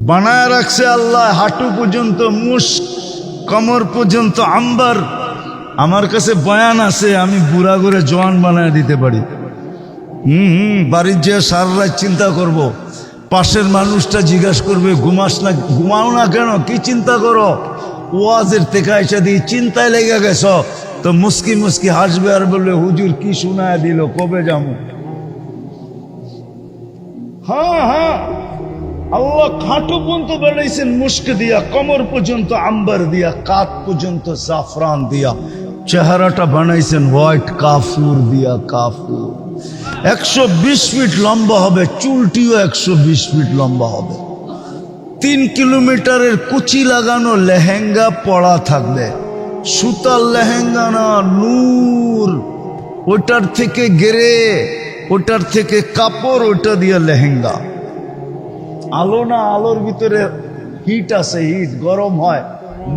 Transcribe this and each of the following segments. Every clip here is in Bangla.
বানায় রাখছে আল্লাহ হাঁটু পর্যন্ত মুস্ক, কমর পর্যন্ত আম্বার। আমার কাছে বয়ান আছে, আমি বুড়া করে জোয়ান বানায় দিতে পারি। বাড়ির যে সারা রাত চিন্তা করব, পাশের মানুষটা জিজ্ঞাসা করবে ঘুমাস না, ঘুমাও না কেন, কি চিন্তা করো? ওয়াজের থেকে এসে দিয়ে চিন্তায় লেগে গেছ, তো মুস্কি মুস্কি হাসবে আর বলবে হুজুর কি শোনায় দিল, কবে যাবো? হ্যাঁ হ্যাঁ, আল্লাহ খাটু পর্যন্ত বানাইছেন মুস্ক দিয়া, কমর পর্যন্ত আম্বার দিয়া, কাত পর্যন্ত জাফরান দিয়া, চেহারাটা বানাইছেন হোয়াইট কাফুর দিয়া। কাফুর 120 ফিট লম্বা হবে, চুলটিও 120 ফিট লম্বা হবে। 3 কিলোমিটারের কুচি লাগানো লেহেঙ্গা পড়া থাকবে, সুতার লেহেঙ্গা না, নূর। ওটার থেকে গেরে, ওটার থেকে কাপড়, ওটা দিয়ে লেহেঙ্গা। আলো না, আলোর ভিতরে হিট আছে, হিট গরম হয়।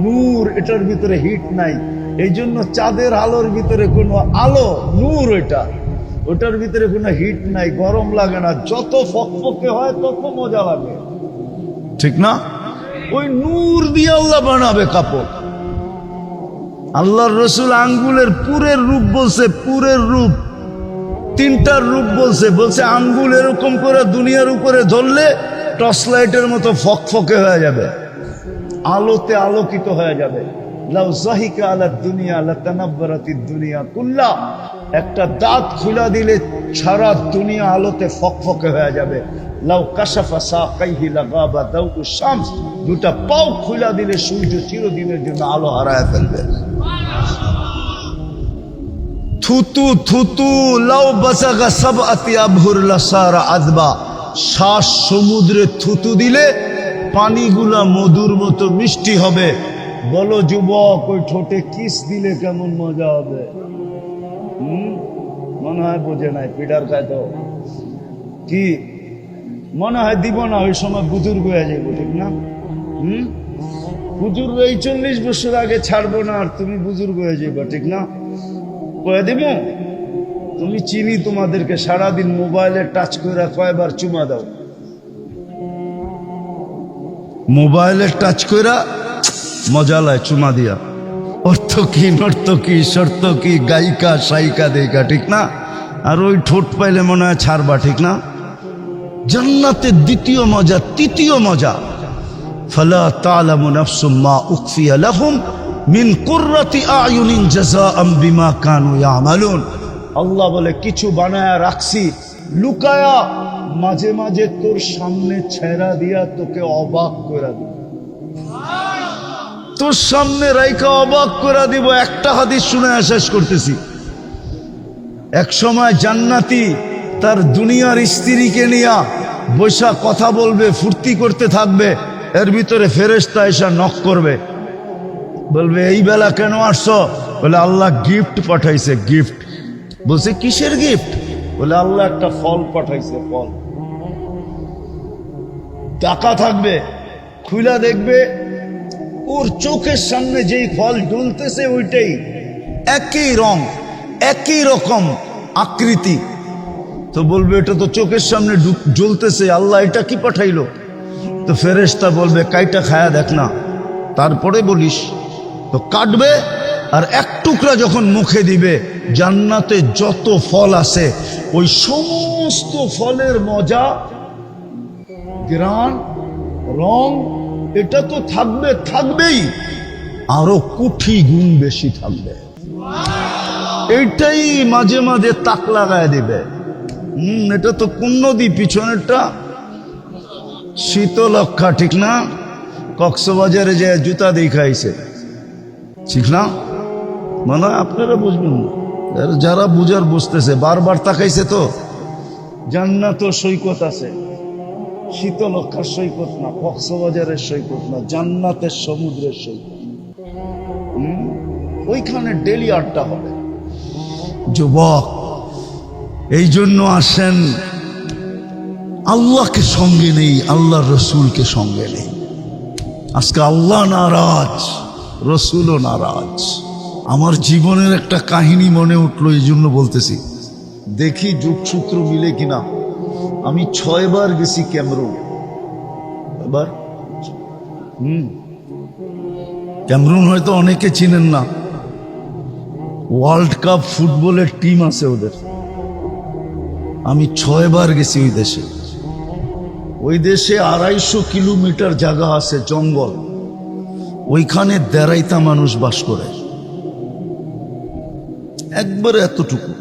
নূর, এটার ভিতরে হিট নাই, এই জন্য চাঁদের আলোর ভিতরে কোনো আলো, নূর ওইটা, ওটার ভিতরে কোনো হিট নাই, গরম লাগে না। যত ফকফকে হয় তত মজা লাগে, ঠিক না? ওই নূর দিয়ে আল্লাহ বানাবে কাপড়। আল্লাহর রসুল আঙ্গুলের পুরের রূপ বলছে, পুরের রূপ, 3টার রূপ বলছে। বলছে আঙ্গুল এরকম করে দুনিয়ার উপরে ধরলে টর্চ লাইটের মতো ফকফকে হয়ে যাবে, আলোতে আলোকিত হয়ে যাবে। লাউ যাহিকা আলা দুনিয়া লাতানাব্বারাতিদ দুনিয়া কুল্লা, একটা দাঁত খুলা দিলে সারা দুনিয়া আলোতে ফকফকে হয়ে যাবে। লাউ কাশাফা সাকাইহি লাগাবা দাউউ শামস, দুটা পাও খুলা দিলে সূর্য চিরদিনের জন্য আলো হারায় ফেলবে। থুতু থুতু লাউ বাসাগা সাবআতি আবহুর লাসারা আযবা, শ্বাস সমুদ্রে থুতু দিলে পানিগুলা মধুর মতো মিষ্টি হবে। বলো যুবক, ওই ঠোঁটে কিস দিলে কেমন মজা হবে? মনে হয় বোঝে নাই, পিডার খায় তো কি মনে হয় দিব না, ওই সময় বুজুর্গ হয়ে যাবো, ঠিক না? বুজুর্গ এই 40 বছর আগে ছাড়বো না, আর তুমি বুজুর্গ হয়ে যাবো, ঠিক না? কয়ে দিব তুমি চিনি তোমাদেরকে, সারাদিন মোবাইলে টাচ করে কয়বার চুমা দাও, মোবাইলে টাচ করে মজা লায় চুমা দিয়া। অর্থ কি, নর্তকী, শর্তকী, গায়িকা, সাইকা দেখা, ঠিক না? আর ওই ঠোঁট পাইলে মনে হয় ছাড়বা, ঠিক না? জান্নাতের দ্বিতীয় মজা, তৃতীয় মজা, ফালা তা'লামু নাফসুম মা উখফিয়া লাহুম মিন কুররাতি আয়ুনিন জাযাআম বিমা কানু ইয়ামালুন। আল্লাহ বলে কিছু বানায়া রাখছি লুকায়া, মাঝে মাঝে তোর সামনে ছেড়া দিয়া তোকে অবাক করে দিব, তোর সামনে রাইকা অবাক করে দিব। একটা হাদিস শুনে শেষ করতেছি। এক সময় জান্নাতি তার দুনিয়ার স্ত্রীকে নিয়া বৈশা কথা বলবে, ফুর্তি করতে থাকবে। এর ভিতরে ফেরেশতা এসে নক করবে, বলবে এই বেলা কেন আসছো? বলে আল্লাহ গিফট পাঠাইছে, গিফট। বলছে কিসের গিফট? বলে আল্লাহ একটা ফল পাঠাইছে, ফল। টাকা থাকবে, খুলা দেখবে ওর চোখের সামনে যেই ফল ঝুলতেছে ওইটাই, একই রং, একই রকম আকৃতি। তো বলবে এটা তো চোখের সামনে জ্বলতেছে, আল্লাহ এটা কি পাঠাইলো? তো ফেরেশতা বলবে কাইটা খায়া দেখ না, তারপরে বলিস। তো কাটবে, আর এক টুকরা যখন মুখে দিবে, জান্নাতে যত ফল আছে ওই সমস্ত ফলের মজা, ঘ্রাণ, রং, এটা তো থাকবে, থাকবেই, আরো কোটি গুণ বেশি থাকবে। এইটাই মাঝে মাঝে তাক লাগায় দিবে। এটা তো কোন নদী? পিছনেরটা শীতলক্ষা, ঠিক না? কক্সবাজারে যে জুতা দেখাইছে, ঠিক না? মনে হয় আপনারা বুঝবেন না, যারা বুঝার বুঝতেছে। বারবার তাকাইছে তো। জান্নাত সৈকত আছে, শীতলক্ষার সৈকত না, কক্সবাজারের সৈকত না, জান্নাতের সমুদ্রের সৈকত। ওইখানে ডেলি আড্ডা হবে। যুবক, এই জন্য আসেন, আল্লাহকে সঙ্গে নেই, আল্লাহর রসুলকে সঙ্গে নেই। আজকে আল্লাহ নারাজ, রসুলও নারাজ। আমার জীবনের একটা কাহিনী মনে উঠলো, এই জন্য বলতেছি। দেখি যোগসূত্র মিলে কিনা। আমি 6 বার গেছি ক্যামেরুন, এবার ক্যামেরুন হয়তো অনেকে চিনেন না, ওয়ার্ল্ড কাপ ফুটবলের টিম আছে ওদের। আমি 6 বার গেছি ওই দেশে। ওই দেশে 250 কিলোমিটার জায়গা আছে, জঙ্গল। ওইখানে 1.5টা মানুষ বাস করে, একবারে এতটুকু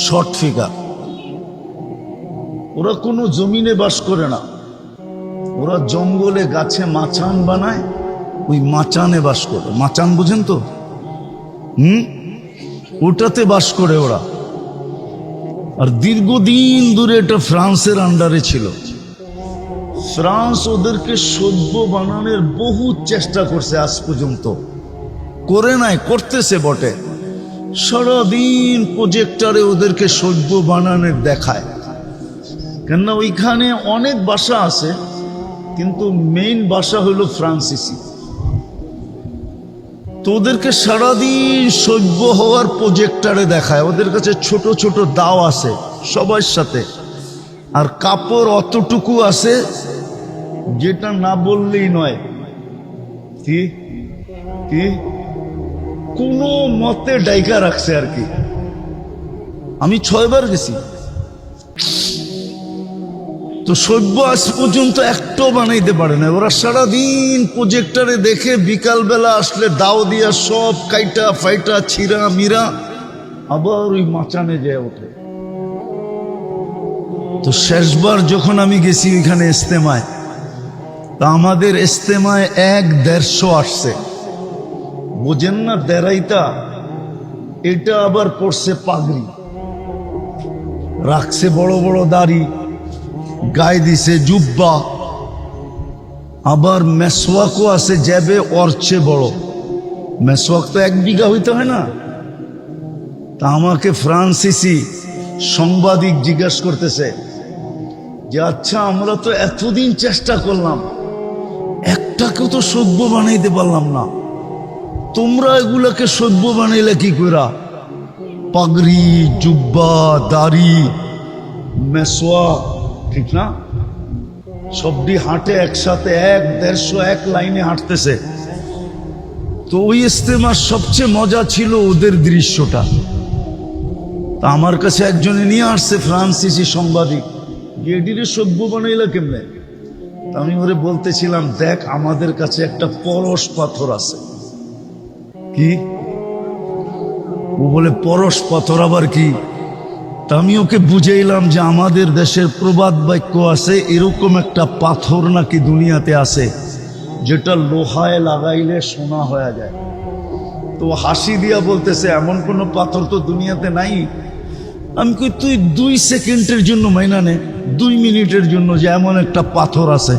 শর্ট ফিগার। ওরা কোনো জমিনে বাস করে না, ওরা জঙ্গলে গাছে মাচান বানায়, ওই মাচানে বাস করে। মাচান বুঝেন তো? ওটাতে বাস করে ওরা। আর দীর্ঘদিন ধরে এটা ফ্রান্সের আন্ডারে ছিল। ফ্রান্স ওদেরকে সভ্য বানানোর বহু চেষ্টা করছে, আজ পর্যন্ত করে নাই, করতেছে বটে। সারাদিন প্রজেক্টরে ওদেরকে সভ্য বানানোর দেখায়, কেননা ওইখানে অনেক ভাষা আছে, কিন্তু মেইন ভাষা হলো ফ্রান্সিসি। তো ওদেরকে সারাদিন সভ্য হওয়ার প্রজেক্টরে দেখায়। ওদের কাছে ছোট ছোট দাও আছে সবার সাথে, আর কাপড় অতটুকু আছে যেটা না বললেই নয়। কি কি কোনো মতে ডাইকা রাখছে আর কি। আমি 6 বার গেছি। তো সভ্য আজ পর্যন্ত একটাও বানাইতে পারে না। ওরা সারাদিন প্রজেক্টরে দেখে, বিকালবেলা আসলে দাও দিয়া সব কাইটা ফাইটা ছিঁড়া মিরা আবার ওই মাচানে যায় ওঠে। তো শেষবার যখন আমি গেছি ওইখানে ইস্তেমায়, তা আমাদের ইস্তেমায় 1-150 আসছে। বোঝেন না? 1.5টা এটা আবার পড়ছে পাগড়ি, রাখছে বড় বড় দাড়ি, গায়ে দিছে জুব্বা, আবার মেসওয়াকও আছে যাবে ওর চেয়ে বড়। মেসওয়াক তো 1 বিঘা হইতে হয় না। তা আমাকে ফ্রান্সিসি সাংবাদিক জিজ্ঞাসা করতেছে যে আচ্ছা, আমরা তো এতদিন চেষ্টা করলাম, একটাকেও তো সভ্য বানাইতে পারলাম না, তোমরা এগুলাকে সভ্য বানাইলে কি কইরা? পাগড়ি, জুব্বা, দাড়ি, মেসওয়াক, ঠিক না? সবটি হাঁটে একসাথে, 1-150 লাইনে হাঁটতেছে। তো ওই ইস্তেমার সবচেয়ে মজা ছিল ওদের দৃশ্যটা। তা আমার কাছে একজনে নিয়ে আসছে, ফ্রান্সিসি সাংবাদিক, গেডিরে সভ্য বানাইলা কেমনে? আমি ওরে বলতেছিলাম, দেখ আমাদের কাছে একটা পরশ পাথর আছে। কি? ও বলে পরশ পাথর আবার কি? তা আমি ওকে বুঝাইলাম যে আমাদের দেশের প্রবাদ বাক্য আছে, এরকম একটা পাথর নাকি দুনিয়াতে আছে যেটা লোহায় লাগাইলে সোনা হয়ে যায়। তো হাসি দিয়া বলতেছে, এমন কোনো পাথর তো দুনিয়াতে নাই। আমি কই, তুই 2 সেকেন্ডের জন্য মাইনা নে, 2 মিনিটের জন্য, যে এমন একটা পাথর আছে।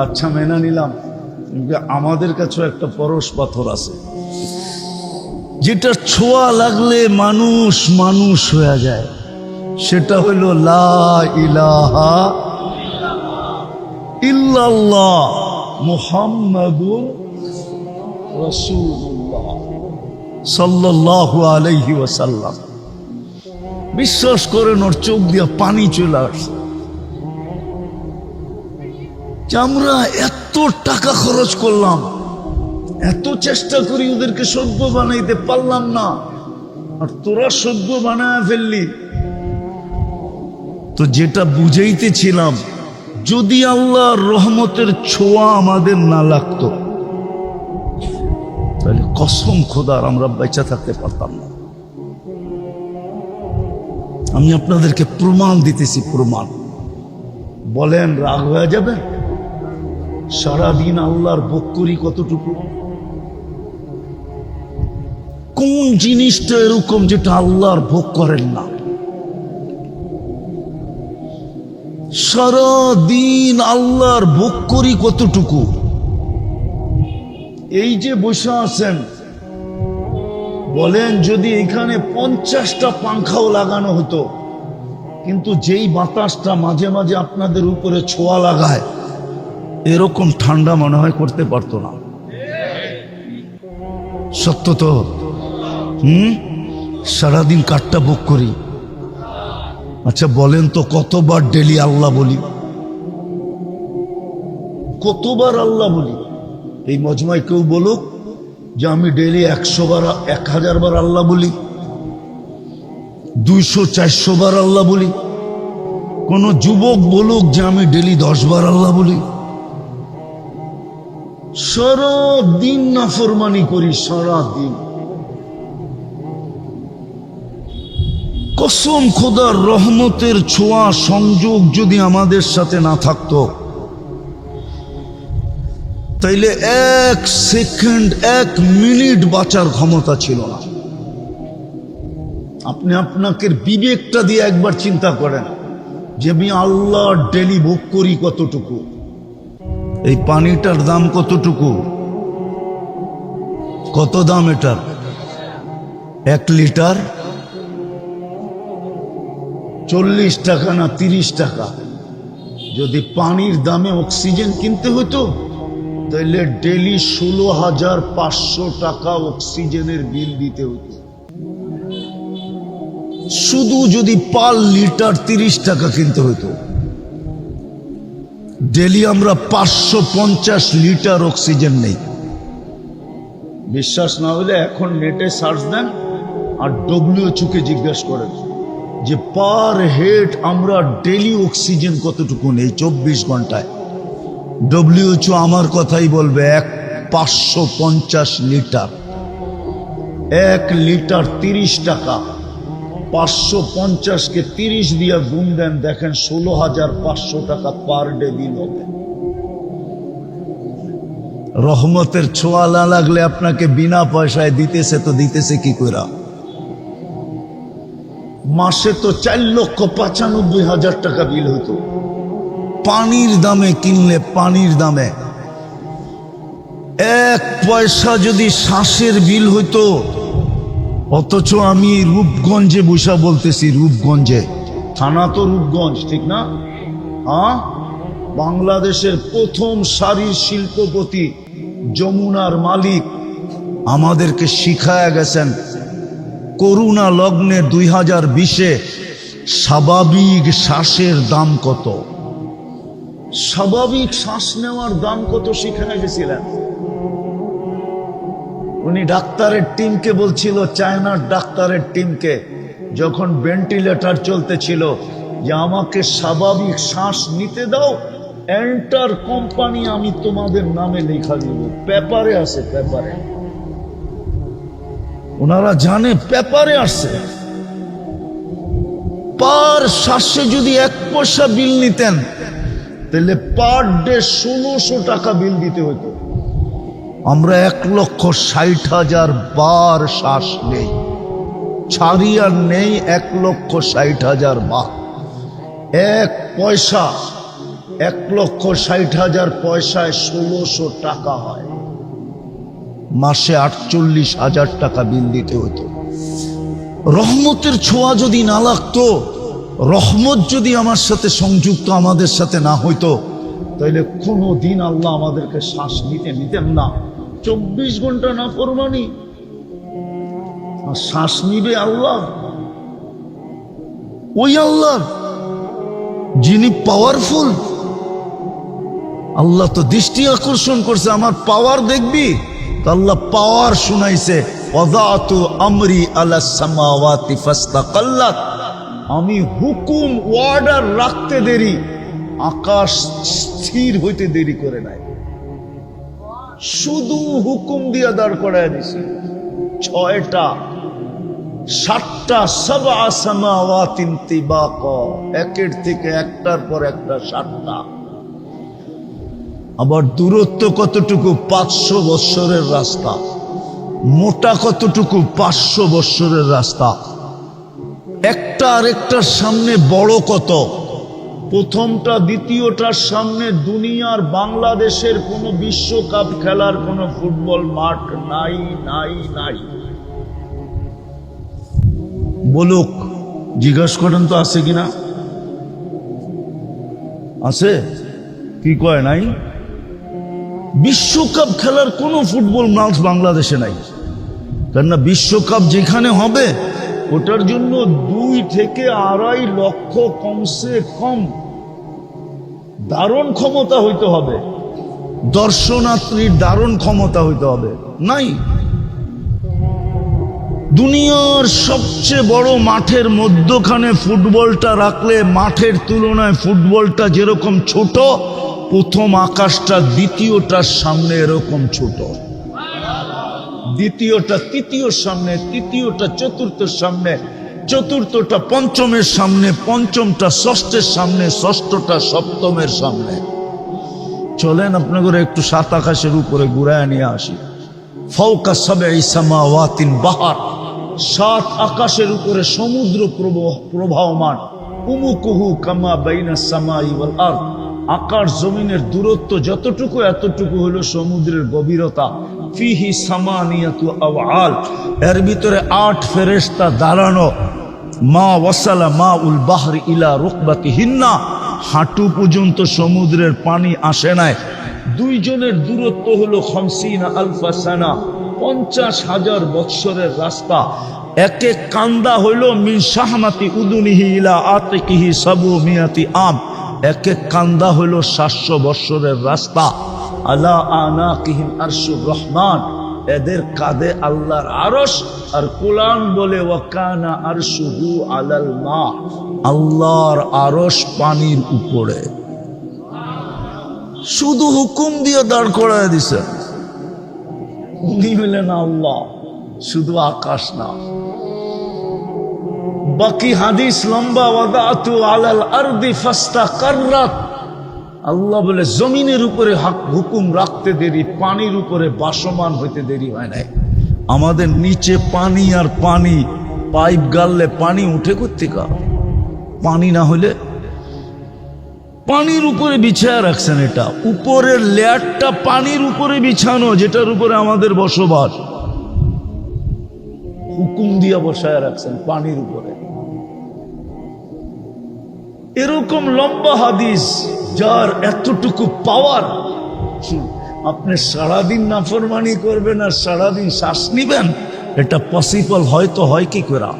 আচ্ছা মেনা নিলাম, আমাদের কাছেও একটা পরশ পাথর আছে যেটা ছোঁয়া লাগলে মানুষ মানুষ হয়ে যায়। সেটা হইল লা ইলাহা ইল্লাল্লাহ মুহাম্মাদুর রাসূলুল্লাহ সাল্লাল্লাহু আলাইহি ওয়াসাল্লাম। বিশ্বাস করেন, ওর চোখ দিয়া পানি চলে আসছে। আমরা এত টাকা খরচ করলাম, এত চেষ্টা করি, ওদেরকে সভ্য বানাইতে পারলাম না, আর তোরা সভ্য বানায় ফেললি। তো যেটা বুঝাইতেছিলাম, যদি আল্লাহর রহমতের ছোঁয়া আমাদের না লাগতো, তাহলে কসম খোদার আমরা বেঁচে থাকতে পারতাম না। আমি আপনাদেরকে প্রমাণ দিতেছি, প্রমাণ। বলেন রাগ হয়ে যাবে? সারাদিন আল্লাহর বক্করি কতটুকু? কোন জিনিসটা এরকম যেটা আল্লাহর ভোগ করেন না? সারাদিন আল্লাহর ভোগ করি কতটুকু? এই যে বসে আছেন, বলেন যদি এখানে 50টা পাংখাও লাগানো হতো, কিন্তু যেই বাতাসটা মাঝে মাঝে আপনাদের উপরে ছোঁয়া লাগায়, এরকম ঠান্ডা মনে হয় করতে পারতো না। সত্য তো? সারাদিন কাঠটা ভোগ করি। আচ্ছা বলেন তো, কতবার ডেলি আল্লাহ বলি? কতবার আল্লাহ বলি? এই মজমায় কেউ বলুক যে আমি ডেইলি 100 বার 1000 বার আল্লাহ বলি, 200-400 বার আল্লাহ বলি। কোন যুবক বলুক যে আমি ডেইলি 10 বার আল্লাহ বলি। সারা দিন নাফরমানি করি, সারা দিন। কসম খোদার রহমতের ছোঁয়া সংযোগ যদি আমাদের সাথে না থাকতো, তাইলে 1 সেকেন্ড 1 মিনিট বাঁচার ক্ষমতা ছিল না। আপনি আপনাকে বিবেকটা দিয়ে একবার চিন্তা করেন যে আমি আল্লাহ ডেলি ভোগ করি কতটুকু, এই পানিটার দাম কতটুকু, কত দাম এটার? 1 লিটার 40 টাকা না 30 টাকা। যদি পানির দামে অক্সিজেন কিনতে হতো তাহলে ডেলি 16,500 টাকা অক্সিজেনের বিল দিতে হতো। শুধু যদি পার লিটার 30 টাকা কিনতে হতো, ডেলি আমরা 550 লিটার অক্সিজেন নেই। বিশ্বাস না হলে এখন নেটে সার্চ দেন আর WHO কে জিজ্ঞাসা করেন যে পার হেড আমরা ডেলি অক্সিজেন কতটুকু নেই 24 ঘন্টায়। WHO আমার কথাই বলবে 550 লিটার। 1 লিটার 30 টাকা, 550-কে 30 দিয়ে গুণ দেন, দেখেন 16,500 টাকা পার ডে বিল হবে। রহমতের ছোঁয়া না লাগলে আপনাকে বিনা পয়সায় দিতেছে তো দিতেছে কি কইরা? মাসে তো 4,95,000 টাকা বিল হতো পানির দামে কিনলে। পানির দামে 1 পয়সা যদি শ্বাসের বিল হইতো। অথচ আমি রূপগঞ্জে বসা বলতেছি, রূপগঞ্জে, থানা তো রূপগঞ্জ, ঠিক না? হ্যাঁ, বাংলাদেশের প্রথম সারির শিল্পপতি যমুনার মালিক আমাদেরকে শিখায়া গেছেন করুণা লগ্নে 2020-এ স্বাভাবিক শ্বাসের দাম কত, স্বাভাবিক শ্বাস নেওয়ার দাম কত শিখায়া গেছিলেন। উনি ডাক্তারের টিমকে বলছিল, চায়নার ডাক্তারের টিমকে, যখন ভেন্টিলেটর চলতেছিল, যে আমাকে স্বাভাবিক শ্বাস নিতে দাও, এন্টার কোম্পানি আমি তোমাদের নামে লেখা দিব। পেপারে আছে, পেপারে। ওনারা জানে পেপারে আছে। পার শ্বাসে যদি 1 পয়সা বিল নিতেন তাহলে পার ডে 1600 টাকা বিল দিতে হতো। আমরা 1,60,000 বার শ্বাস নেই, ছাড়ি আর নেই 1,60,000 বার। 1 পয়সা 1,60,000 পয়সায় 1600 টাকা হয়। মাসে 48,000 টাকা বিল দিতে হতো। রহমতের ছোঁয়া যদি না লাগতো, রহমত যদি আমার সাথে সংযুক্ত আমাদের সাথে না হইতো, তাহলে কোনো দিন আল্লাহ আমাদেরকে শ্বাস নিতেন না। 24 ঘন্টা না ফরমানি, শ্বাস নিবে আল্লাহ, ওই আল্লাহ যিনি পাওয়ারফুল। আল্লাহ তো দৃষ্টি আকর্ষণ করছে, আমার পাওয়ার দেখবি? আল্লাহ পাওয়ার শুনাইছে, ওয়াদাতু আমরি আলা সামাওয়াতি ফাস্তাকাল্লাত। আমি হুকুম অর্ডার রাখতে দেরি, আকাশ স্থির হইতে দেরি করে নাই। শুধু হুকুম দিয়া দাঁড় করায় দিছি। 6টা 7টা সাবআ সামাওয়াতিন তিবাকা, একের থেকে একটার পর একটা 7টা। আবার দূরত্ব কতটুকু? 500 বৎসরের রাস্তা। মোটা কতটুকু? 500 বৎসরের রাস্তা। একটা আরেকটার সামনে বড় কত? প্রথমটা দ্বিতীয়টার সামনে দুনিয়ার বাংলাদেশের কোনো বিশ্বকাপ খেলার কোনো ফুটবল মাঠ নাই, নাই, নাই। বলুক, জিজ্ঞাসা করেন তো আছে কিনা? আছে? কি কয় নাই? বিশ্বকাপ খেলার কোনো ফুটবল মাঠ বাংলাদেশে নাই। কেননা বিশ্বকাপ যেখানে হবে ওটার জন্য 2 থেকে 2.5 লক্ষ কমসে কম দারুণ ক্ষমতা হইতে হবে। দর্শনার্থীর ধারণ ক্ষমতা হইতে হবে নাই। দুনিয়ার সবচেয়ে বড় মাঠের মধ্যখানে ফুটবলটা রাখলে মাঠের তুলনায় ফুটবলটা যেরকম ছোট, প্রথম আকাশটা দ্বিতীয়টার সামনে এরকম ছোট, দ্বিতীয়টা তৃতীয়র সামনে, তৃতীয়টা চতুর্থের সামনে, চতুর্থটা পঞ্চমের সামনে, পঞ্চমটা ষষ্ঠের সামনে, ষষ্ঠটা সপ্তমের সামনে। চলেন আপনাদের একটু সাত আকাশের উপরে ঘুরায় নিয়ে আসি। ফাওকা সাবঈ সামাওয়াতিন বাহার, সাত আকাশের উপরে সমুদ্র প্রবাহমান। উমুকুহু কামা বাইনাস সামাই ওয়াল আরদ, আকাশ জমিনের দূরত্ব যতটুকু এতটুকু হলো সমুদ্রের গভীরতা। ফিহি সামানিয়াতু আওয়াল, এর ভিতরে 8 ফেরেশতা দাঁড়ানো। মা ওয়াসালা মা উল বাহরি ইলা রুকবাতিহিন্না, হাঁটু পর্যন্ত সমুদ্রের পানি আসে নাই। দুইজনের দূরত্ব হলো 50 আলফা সানা, 50,000 বৎসরের রাস্তা। এক এক কান্দা হইল মিন শাহমাতি উদুনিহি ইলা আতিকিহি সাবু মিয়াতি আম, এক এক কান্দা হইল 700 বৎসরের রাস্তা। আলা আনাকিহিম আরশুর রহমান, এদের কাঁধে আল্লাহর আরশ। আর কুরআন বলে ওয়াকানা আরশুহু আলাল মা, আল্লাহর আরশ পানির উপরে। শুধু হুকুম দিয়ে দাঁড় করায় দিছে। উনি হলেন আল্লাহ, শুধু আকাশ না। বাকি হাদিস লম্বা, ওয়াদাতু আলাল আরদি ফাস্তাকাররাত, আল্লাহ বলে জমিনের উপরে হুকুম রাখতে দেরি, পানির উপরে বাসমান হইতে দেরি হয় নাই। আমাদের নিচে পানি আর পানি, পাইপ গাললে পানি উঠে করতে কা, পানি না হলে পানির উপরে বিছায়া রাখছেন। এটা উপরের লেয়ারটা পানির উপরে বিছানো, যেটার উপরে আমাদের বসবাস, হুকুম দিয়া বসায় রাখছেন পানির উপরে। এরকম লম্বা হাদিস যার এতটুকু পাওয়ার, আপনি সারাদিন নাফরমানি করবেন আর সারাদিন শ্বাস নিবেন, এটা পসিবল হয়তো হয় কি করে?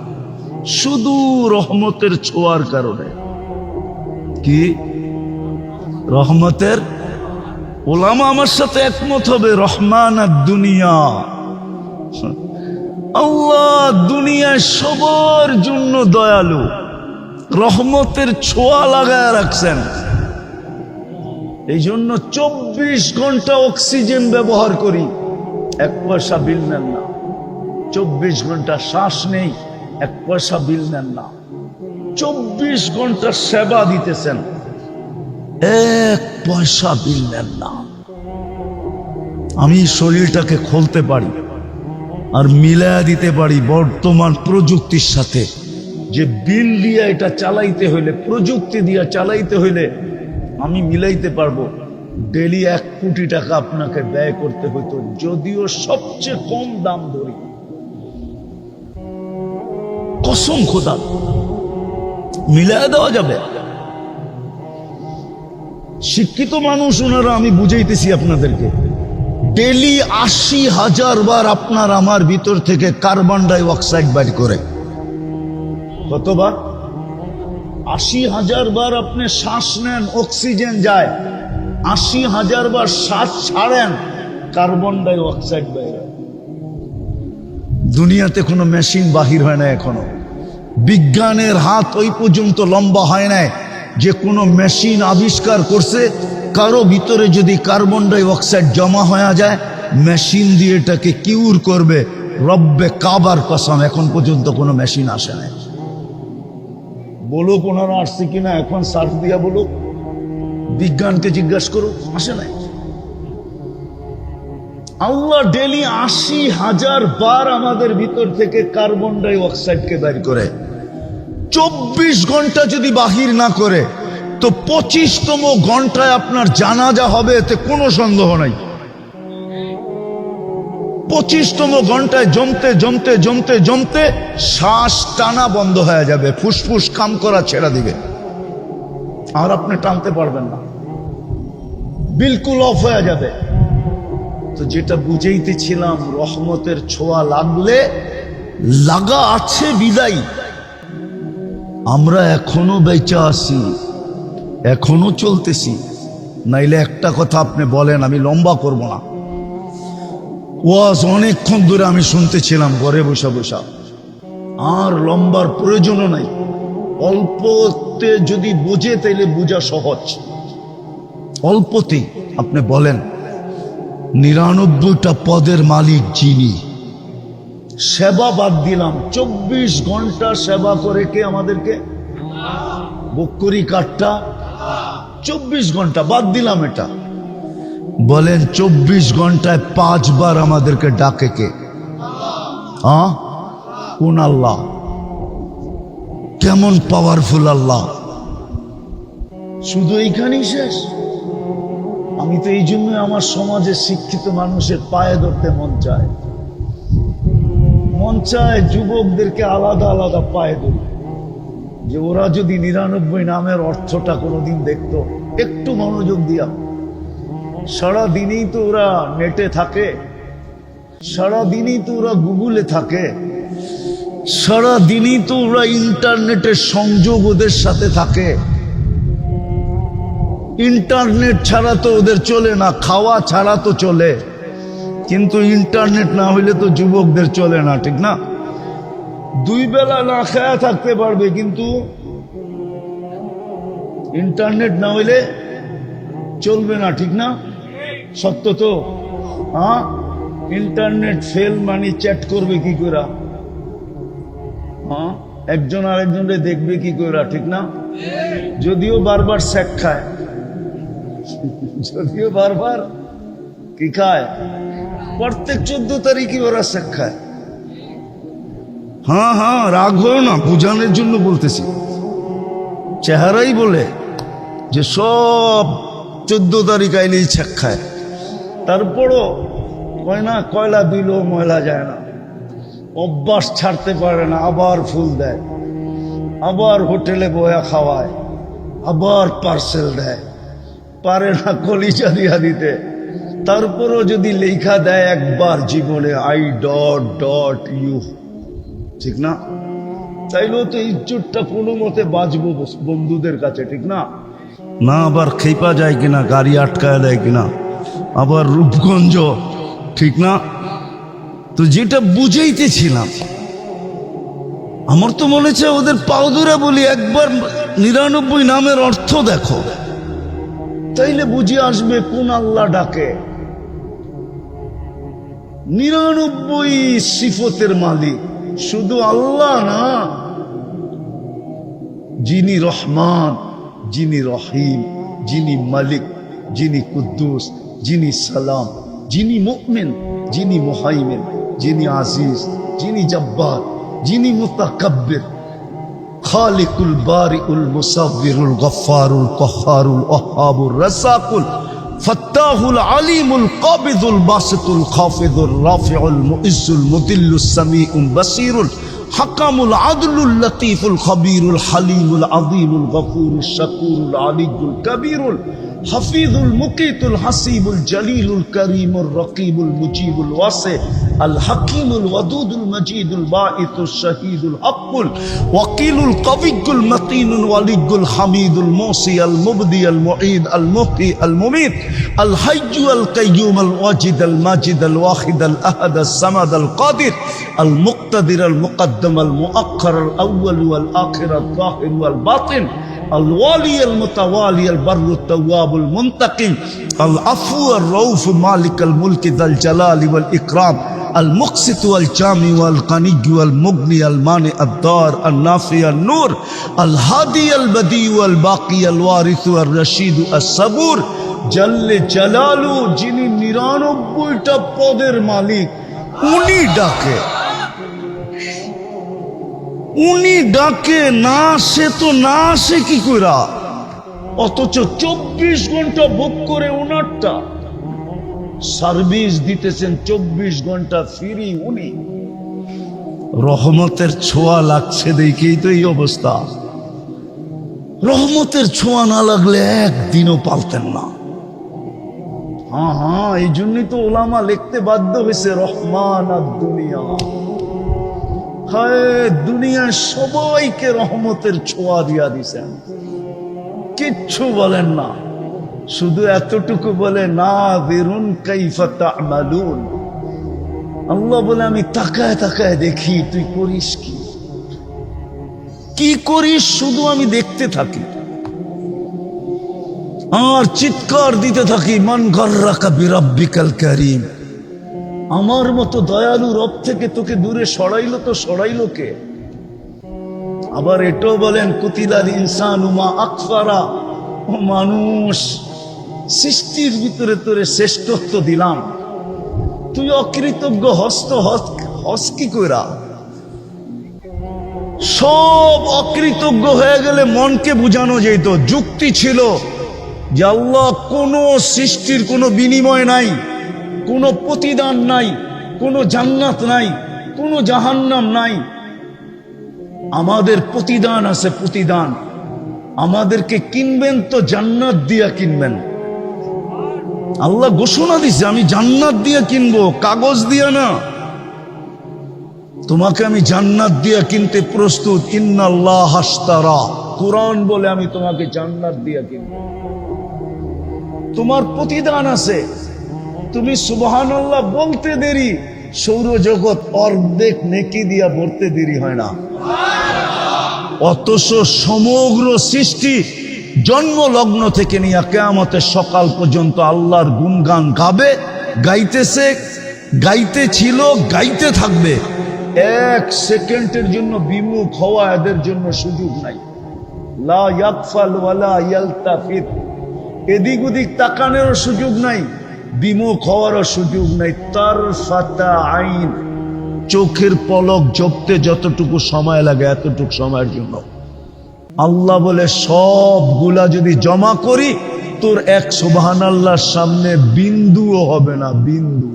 শুধু রহমতের ছোঁয়ার কারণে। কি রহমতের? ওলামা আমার সাথে একমত হবে, রহমান আর দুনিয়া, আল্লাহ দুনিয়ায় সবার জন্য দয়ালু, রহমতের ছোঁয়া লাগায় রাখছেন। এই জন্য 24 ঘন্টা অক্সিজেন ব্যবহার করি, 1 পয়সা বিল নেন না। 24 ঘন্টা শ্বাস নেই, 1 পয়সা বিল নেন না। 24 ঘন্টা সেবা দিতেছেন, 1 পয়সা বিল নেন না। আমি শরীরটাকে খুলতে পারি আর মিলায়া দিতে পারি বর্তমান প্রযুক্তির সাথে। যে বিল দিয়ে এটা চালাইতে হইলে, প্রযুক্তি দিয়ে চালাইতে হইলে আমি মিলাইতে পারবো। ডেলি 1 কোটি টাকা আপনাকে ব্যয় করতে হইতো, যদিও সবচেয়ে কম দাম ধরি, কসম খোদা মিলায়া দেওয়া যাবে। শিক্ষিত মানুষ ওনারা, আমি বুঝাইতেছি আপনাদেরকে, ডেলি 80,000 বার আপনার আমার ভিতর থেকে কার্বন ডাই অক্সাইড বাইর করে। কতবার? 80,000 বার আপনি শ্বাস নেন, অক্সিজেন যায়। 80,000 বার শ্বাস ছাড়েন, কার্বন ডাই অক্সাইড বাইর হয়। দুনিয়াতে কোনো মেশিন বাহির হয় না এখনো। বিজ্ঞানের হাত ওই পর্যন্ত লম্বা হয় নাই যে কোনো মেশিন আবিষ্কার করছে কারো ভিতরে যদি কার্বন ডাই অক্সাইড জমা হয়ে যায়, মেশিন দিয়ে এটাকে কিউর করবে। রব্বে কাবার কসম, এখন পর্যন্ত কোনো মেশিন আসে নাই। বলুক ওনারা আসছে কিনা, এখন সার্চ দিয়া বলুক, বিজ্ঞানকে জিজ্ঞাসা করুক, আসে নাই। আল্লাহ ডেলি 80,000 বার আমাদের ভিতর থেকে কার্বন ডাই অক্সাইডকে বের করে। 24 ঘন্টা যদি বাহির না করে তো 25তম ঘন্টায় আপনার জানাজা হবে, এতে কোনো সন্দেহ নাই। 25তম ঘন্টায় জমতে জমতে জমতে জমতে শ্বাস টানা বন্ধ হয়ে যাবে, ফুসফুস কাম করা ছেড়ে দিবে, আর আপনি টানতে পারবেন না, বিলকুল অফ হয়ে যাবে। তো যেটা বুঝাইতেছিলাম, রহমতের ছোঁয়া লাগলে, লাগা আছে বিদায় আমরা এখনো বেঁচে আছি, এখনো চলতেছি। নাইলে একটা কথা আপনি বলেন, আমি লম্বা করব না। ওয়াজ অনেকক্ষণ ধরে আমি শুনতেছিলাম ঘরে বসা বসা, আর লম্বার প্রয়োজনও নাই। অল্পতে যদি বুঝে তাইলে বোঝা সহজ। অল্পতেই আপনি বলেন 99টা পদের মালিক যিনি। সেবা বাদ দিলাম, 24 ঘন্টা সেবা করে কে আমাদেরকে? বকরি কাঠটা 24 ঘন্টা বাদ দিলাম এটা। বলেন 24 ঘন্টায় 5 বার আমাদেরকে ডাকে কে? কোন আল্লাহ? কেমন পাওয়ারফুল আল্লাহ! শুধু এইখানেই শেষ? আমি তো এই জন্য আমার সমাজে শিক্ষিত মানুষের পায়ে ধরতে মন চায়। মন চায় যুবকদেরকে আলাদা আলাদা পায়ে ধরতে, যে ওরা যদি 99 নামের অর্থটা কোনোদিন দেখতো, একটু মনোযোগ দিয়া। সারাদিনই তো ওরা নেটে থাকে, সারাদিনই তো ওরা গুগলে থাকে, সারাদিনই তো ওরা ইন্টারনেটের সংযোগ ওদের সাথে থাকে। ইন্টারনেট ছাড়া তো ওদের চলে না, খাওয়া ছাড়া তো চলে, কিন্তু ইন্টারনেট না হইলে তো যুবকদের চলে না, ঠিক না? 2 বেলা না খায়া থাকতে পারবে, কিন্তু ইন্টারনেট না হইলে চলবে না, ঠিক না? সত্য তো? ইন্টারনেট ফেল মানে চ্যাট করবে কি করে? একজন আরেকজনকে দেখবে কি করে, ঠিক না? যদিও বারবার স্যাক খায়, যদিও বারবার কি খায়, প্রত্যেক 14 তারিখই ওরা স্যাক খায়। রাগ হয় না, বোঝানোর জন্য বলতেছি। চেহারাই বলে যে সব 14 তারিখ আইলেই স্যাক খায়। তারপরও কয় না, কয়লা দিলেও ময়লা যায় না। অভ্যাস ছাড়তে পারে না, আবার ফুল দেয়, আবার হোটেলে বয়া খাওয়ায়, আবার পার্সেল দেয়, পারে না কলিজা দিয়া দিতে। তারপরও যদি লেখা দেয় একবার জীবনে I.U, ঠিক না? তাইলেও তো ইজ্জতটা কোনো মতে বাঁচবো বন্ধুদের কাছে, ঠিক না? না আবার খেপা যায় কিনা, গাড়ি আটকায় দেয় কিনা, আবার রূপগঞ্জ, ঠিক না? তো যেটা বুঝাইতেছিলাম, আমার তো মনে হচ্ছে ওদের পাও ধরে বলি, একবার 99 নামের অর্থ দেখো, তাইলে বুঝে আসবে কোন আল্লাহ ডাকে। 99 সিফতের মালিক শুধু আল্লাহ না, যিনি রহমান, যিনি রহিম, যিনি মালিক, যিনি কুদ্দুস, যিনি সালাম, যিনি মুমিন, যিনি মুহাইমিন, যিনি আজিজ, যিনি জব্বার, যিনি মুতাকাব্বির, খালিকুল বারিউল মুসাব্বিরুল গফফারুল কহ্হারুল ওয়াহ্হাবুর রাসাকুল ফাত্তাহুল আলিমুল কাবিদুল বাসিতুল খাফিদুর রাফিউল মুইজ্জুল মুদিল্লুস সামিউল বাসিরুল হাকামুল আদলুল লতীফুল খবীরুল হালিমুল আযীমুল গফুরুশ শাকুরুল আলিয়্যুল কবীরুল হাফিজুল মুকিতুল হাসিবুল জলিলুল করিমুর রকিবুল মুজিবুল ওয়াসি আল হাকিমুল ওয়াদুদুল মজিদুল বাঈতুশ শাহীদুল হকুল ওয়াকিলুল কবিয়্যুল মতিনুল ওয়ালিয়্যুল হামিদুল মুসি আল মুবদি আল মুঈদ আল মুহয়ি আল মুমীত আল হাইয়্যু আল কাইয়্যুম আল ওয়াজিদ আল মাজিদ আল ওয়াহিদ আল আহাদ আস সামাদ আল কাদির আল মুক্তাদির আল মুকদ্দম আল মুআক্খার আল আউয়াল ওয়াল আখির আল যাহির ওয়াল বাতিন الوالي المتوالي البر التواب المنتقم العفو الرؤوف مالك الملك ذا الجلال والإكرام المقسط والجامع والغني والمغني المانع الضار النافع النور الهادي البديع الباقي الوارث الرشيد الصبور جل جلاله যিনি 99টা পদের মালিক, উনি ডাকে, উনি ডাকে না আসে তো না আসে কি কইরা? অথচ 24 ঘন্টা বুক করে ওনারটা সার্ভিস দিতেছেন, 24 ঘন্টা ফ্রি। উনি রহমতের ছোঁয়া লাগছে দেখেই তো এই অবস্থা। রহমতের ছোঁয়া না লাগলে একদিনও পালতেন না। এই জন্যই তো ওলামা লিখতে বাধ্য হয়েছে রহমান আর দুনিয়া। দুনিয়ার সবাইকে রহমতের ছোঁয়া দিয়া দিছেন, কিচ্ছু বলেন না। শুধু এতটুকু বলে নাযিরুন কাইফা তা'মালুন। আল্লাহ বলে আমি তাকায় তাকায় দেখি তুই করিস কি, কি করিস শুধু আমি দেখতে থাকি আর চিৎকার দিতে থাকি, মান গাররাকা বিরাব্বিকাল কারীম। আমার মতো দয়ালু রব থেকে তোকে দূরে সরাইলো তো সরাইলো কে? আবার এটাও বলেন কুতিলাল ইনসানু মা আকফারা, ও মানুষ সৃষ্টির ভিতরে তোরে শ্রেষ্ঠত্ব দিলাম, তুই অকৃতজ্ঞ হস কি কইরা? সব অকৃতজ্ঞ হয়ে গেলে মনকে বুঝানো যেত, যুক্তি ছিল যে আল্লাহ কোনো সৃষ্টির কোনো বিনিময় নাই, কোনো প্রতিদান নাই, কোনো জান্নাত নাই, কোনো জাহান্নাম নাই। আমাদের প্রতিদান আছে, প্রতিদান। আমাদেরকে কিনবেন তো জান্নাত দিয়া কিনবেন। আল্লাহ ঘোষণা দিছে আমি জান্নাত দিয়ে কিনবো, কাগজ দিয়ে না। তোমাকে আমি জান্নাত দিয়ে কিনতে প্রস্তুত। ইন্নাল্লাহ আশতারা, কুরআন বলে আমি তোমাকে জান্নাত দিয়ে কিনবো। তোমার প্রতিদান আছে। তুমি সুবহানাল্লাহ বলতে দেরি, সৌরজগৎ অর্ধেক নেকি দিয়া ভরতে দেরি হয় না। অথচ সমগ্র সৃষ্টি জন্ম লগ্ন থেকে নিয়ে কিয়ামতের সকাল পর্যন্ত আল্লাহর গুণগান গাবে, গাইতেছে, গাইতেছিল, গাইতে থাকবে। এক সেকেন্ডের জন্য বিমুখ হওয়া এদের জন্য সুযোগ নাই। লা ইয়াগফাল ওয়ালা ইয়ালতাফিত, এদিক ওদিক তাকানোর সুযোগ নাই, বিমুখ হওয়ারও সুযোগ নাই। তারফাতা আইন, চোখের পলক জপতে যতটুকু সময় লাগে এতটুকু সময়ের জন্য। আল্লাহ বলে সবগুলা যদি জমা করি তোর এক সুবহানাল্লাহর সামনে বিন্দুও হবে না, বিন্দু।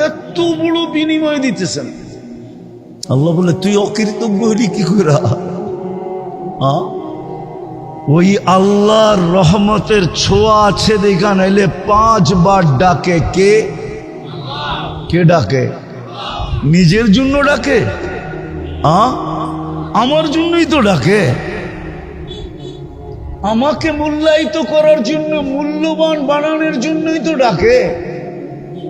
এত বড় বিনিময় দিতেছেন। আল্লাহ বলে তুই অকৃতজ্ঞ হলি কি করে? ওই আল্লাহর রহমতের ছোঁয়া আছে দেখা নাইলে 5 বার ডাকে কে? কে ডাকে? নিজের জন্য ডাকে? আমার জন্যই তো ডাকে। আমাকে মূল্যায়িত করার জন্য, মূল্যবান বানানোর জন্যই তো ডাকে।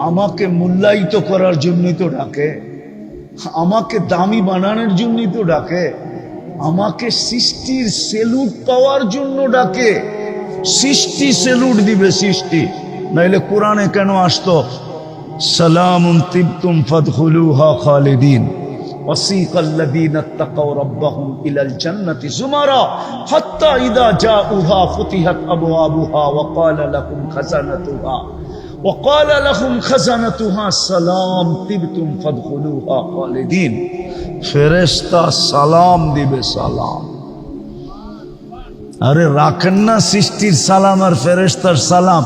আমাকে মূল্যায়িত করার জন্যই তো ডাকে। আমাকে দামি বানানোর জন্যই তো ডাকে। আমাকে সৃষ্টির সেলুট পাওয়ার জন্য ডাকে। সৃষ্টি সেলুট দিবে, সৃষ্টি। নাইলে কোরআনে কেন আসতো সালামুন তিবতুম ফাদখুলুহা খালিদিন وسيق الذين اتقوا ربهم إلى الجنة زمرا حتى إذا جاءوها فتحت أبوابها وقال لهم خزنتها سلام طبتم فادخلوها خالدين। ফেরেশতা সালাম দিবে, সালাম। আরে রাখেন না সৃষ্টির সালাম আর ফেরেশতার সালাম।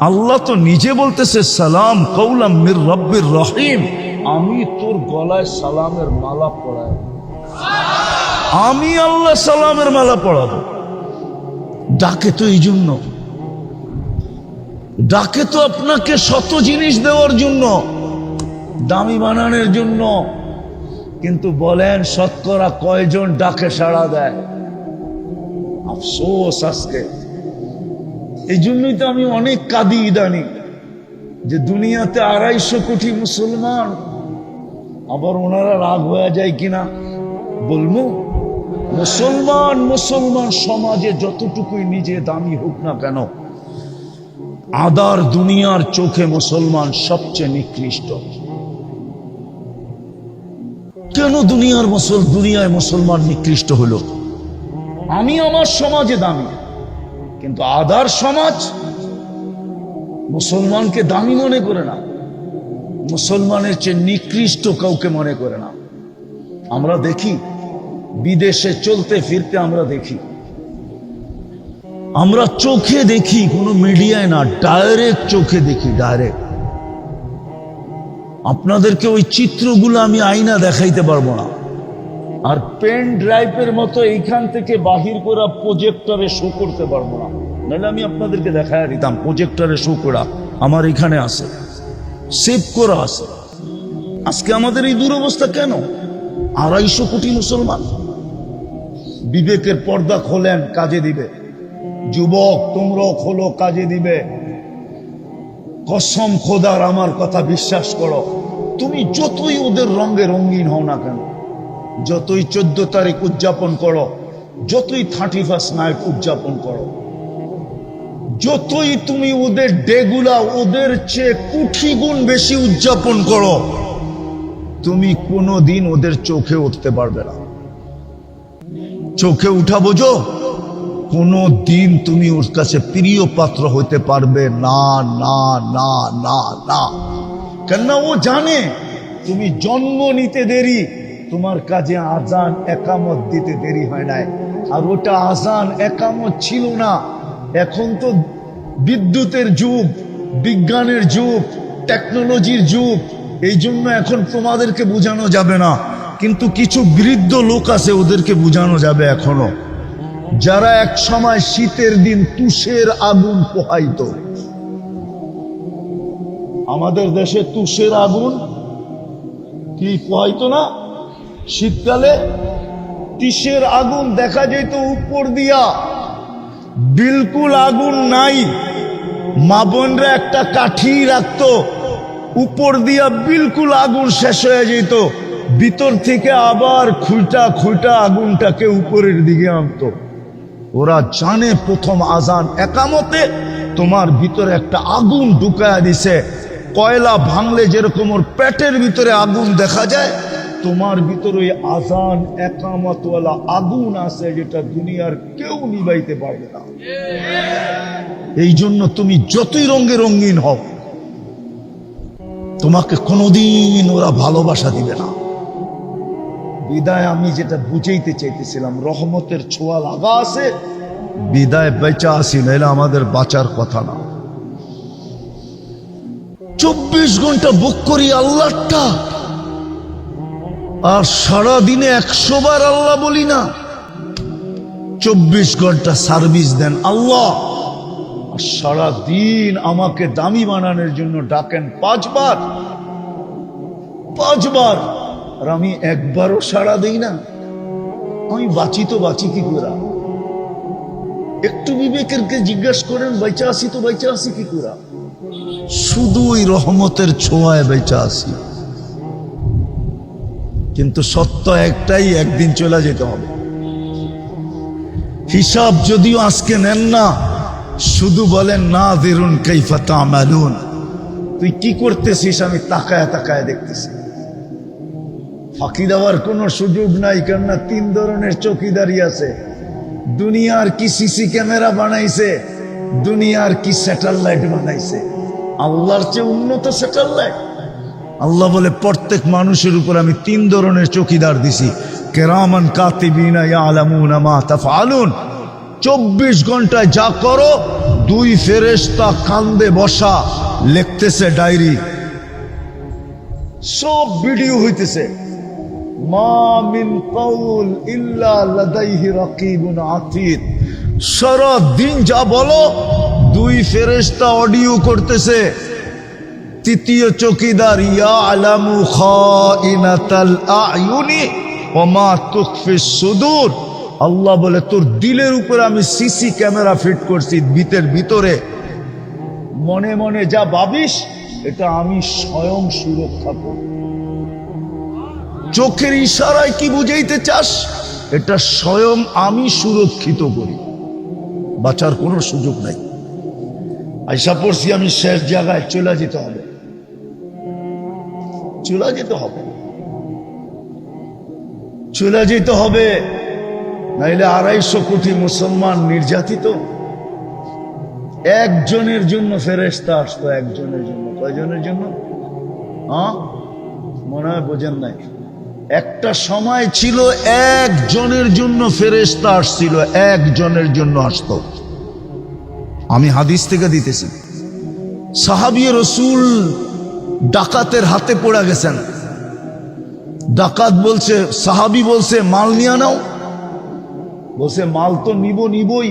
আল্লাহ তো নিজে বলতেছে সালাম কওলাম মির রব্বির রহিম। আমি তোর গলায় সালামের মালা পরাবো, আমি আল্লাহ সালামের মালা পরাবো। ডাকে তো এই জন্য, ডাকে তো আপনাকে শত জিনিস দেওয়ার জন্য, দামি বানানোর জন্য। কিন্তু বলেন শতকরা কয়জন ডাকে সাড়া দেয়? আফসোস আজকে। এই জন্যই তো আমি অনেক কাঁদি ইদানি, যে দুনিয়াতে 250 কোটি মুসলমান, আবার ওনারা রাগ হয়ে যায় কিনা বলবো। মুসলমান সমাজে যতটুকুই নিজে দামি হোক না কেন, আদার দুনিয়ার চোখে মুসলমান সবচেয়ে নিকৃষ্ট। কেন দুনিয়ায় মুসলমান নিকৃষ্ট হলো? আমি আমার সমাজে দামি, কিন্তু আদার সমাজ মুসলমানকে দামি মনে করে না, মুসলমানের চেয়ে নিকৃষ্ট কাউকে মনে করে না। আমরা দেখি বিদেশে চলতে ফিরতে, আমরা দেখি, আমরা চোখে দেখি, কোনো মিডিয়ায় না, ডাইরেক্ট চোখে দেখি, ডাইরেক্ট। আপনাদেরকে ওই চিত্রগুলো আমি আয়না দেখাইতে পারবো না। আর পেন ড্রাইভের মতো এইখান থেকে বাহির করা প্রজেক্টরে শো করতে পারবো না, নাহলে আমি আপনাদেরকে দেখায় দিতাম। প্রজেক্টরে শো করা আমার এখানে আছে, সেভ করা আছে। আজকে আমাদের এই দুরবস্থা কেন? 250 কোটি মুসলমান। বিবেকের পর্দা খোলেন, কাজে দিবে। যুবক তোমরাও খোলো, কাজে দিবে। কসম খোদার, আমার কথা বিশ্বাস করো, তুমি যতই ওদের রঙে রঙিন হও না কেন, যতই 14 তারিখ উদযাপন করো, যতই 31 নাইট উদযাপন করো, যতই তুমি ওদের ডেগুলা ওদের চেয়ে কোটি গুণ বেশি উদযাপন করো, তুমি কোনোদিন ওদের চোখে উঠতে পারবে না। চোখে উঠা বোঝো, কোনো দিন তুমি ওর কাছে প্রিয় পাত্র হইতে পারবে না, না না না না। কেননা ও জানে তুমি জন্ম নিতে দেরি, তোমার কাজে আজান একামত দিতে দেরি হয় নাই। আর ওটা আজান একামত ছিল না। এখন তো বিদ্যুতের যুগ, বিজ্ঞানের যুগ, টেকনোলজির যুগ, এই জন্য এখন তোমাদেরকে বোঝানো যাবে না। কিন্তু কিছু বৃদ্ধ লোক আছে, ওদেরকে বোঝানো যাবে এখনো, যারা এক সময় শীতের দিন তুষের আগুন পোহাইত। আমাদের দেশে তুষের আগুন কি পোহাইতো না? শীতকালে তিসের আগুন দেখা যেত উপর দিয়া, বিলকুল আগুন নাই। মা বোনরা একটা কাঠি রাখতো, উপর দিয়া বিলকুল আগুন শেষ হয়ে যেত, ভিতর থেকে আবার খুঁটা খুঁটা আগুনটাকে উপরের দিকে আনতো। ওরা জানে প্রথম আজান একামতে তোমার ভিতরে একটা আগুন ঢুকায়া দিছে। কয়লা ভাঙলে যেরকম ওর পেটের ভিতরে আগুন দেখা যায়, তোমার ভিতরে ওই আজান একামতওয়ালা আগুন আছে, যেটা দুনিয়ার কেউ নিবাইতে পারবে না। এই জন্য তুমি যতই রঙে রঙিন হও, তোমাকে কোনোদিন ওরা ভালোবাসা দিবে না। বিদায় আমি যেটা বুঝাইতে চাইতেছিলাম, রহমতের ছোঁয়া লাগা আছে, বিদায় বেচা আসি, নাইলে আমাদের বাঁচার কথা না। 24 ঘন্টা বুক করি আল্লাহটা, আর সারা দিনে 100 বার আল্লাহ বলি না। 24 ঘন্টা সার্ভিস দেন আল্লাহ, আর সারা দিন আমাকে দামি বানানোর জন্য ডাকেন 5 বার। 5 বার, আর আমি একবারও সাড়া দেই না। আমি বাঁচি তো বাঁচি কি করে? একটু বিবেকেরকে জিজ্ঞাসা করেন, বেঁচে আসি তো বেঁচে আসি কি করে? শুধু ওই রহমতের ছোঁয়ায় বেঁচে আসি। কিন্তু সত্য একটাই, একদিন চলে যেতে হবে। হিসাব যদিও আজকে নেন না, শুধু বলেন নাযিরুন কাইফা তা'মালুন, তুই কি করতেছিস আমি তাকায় তাকায় দেখতেছি। ফাঁকি দেওয়ার কোনো সুযোগ নাই, কেননা 3 ধরনের চৌকিদারি আছে। দুনিয়ার কি সিসি ক্যামেরা বানাইছে, দুনিয়ার কি স্যাটেলাইট বানাইছে, আল্লাহর চেয়ে উন্নত স্যাটেলাইট। আল্লাহ বলে প্রত্যেক মানুষের উপর আমি 3 ধরনের চৌকিদার দিছি, কিরামান কাতিবিনা ইয়ালামুনা মা তাফআলুন। 24 ঘন্টায় যা করো, 2 ফেরেশতা কান্দে বসা লিখতেছে ডায়েরি, সব ভিডিও হইতেছে। মা মিন কাউল ইল্লা লাদাইহি রাকিবুন আতীদ। সারা দিন যা বলো 2 ফেরেশতা অডিও করতেছে। তৃতীয় চৌকিদার ইয়ালামু খাইনাতাল আয়ুনি ওয়া মা তুখফিস সুদূর। আল্লাহ বলে তোর দিলের উপরে আমি সিসি ক্যামেরা ফিট করছি, ভিতরে মনে মনে যা ভাবিস এটা আমি স্বয়ং সুরক্ষা করি। চোখের ইশারায় কি বুঝাইতে চাস, এটা স্বয়ং আমি সুরক্ষিত করি, বাঁচার কোনো সুযোগ নাই। আইসা পড়ছি আমি শেষ জায়গায়, চলে যেতে হবে, চলে যেতে হবে, চলে যেতে হবে, নাইলে 250 কোটি মুসলমান নির্যাতিত। একজনের জন্য ফেরেশতা আসতো, একজনের জন্য। কয়জনের জন্য? মনে হয় বোঝেন নাই। একটা সময় ছিল একজনের জন্য ফেরেশতা আসছিল, একজনের জন্য আসতো। আমি হাদিস থেকে দিতেছি, সাহাবী রাসূল ডাকাতের হাতে পড়ে গেছেন। ডাকাত বলছে, সাহাবী বলছে মাল নিয়ে নাও। বলছে মাল তো নিবই,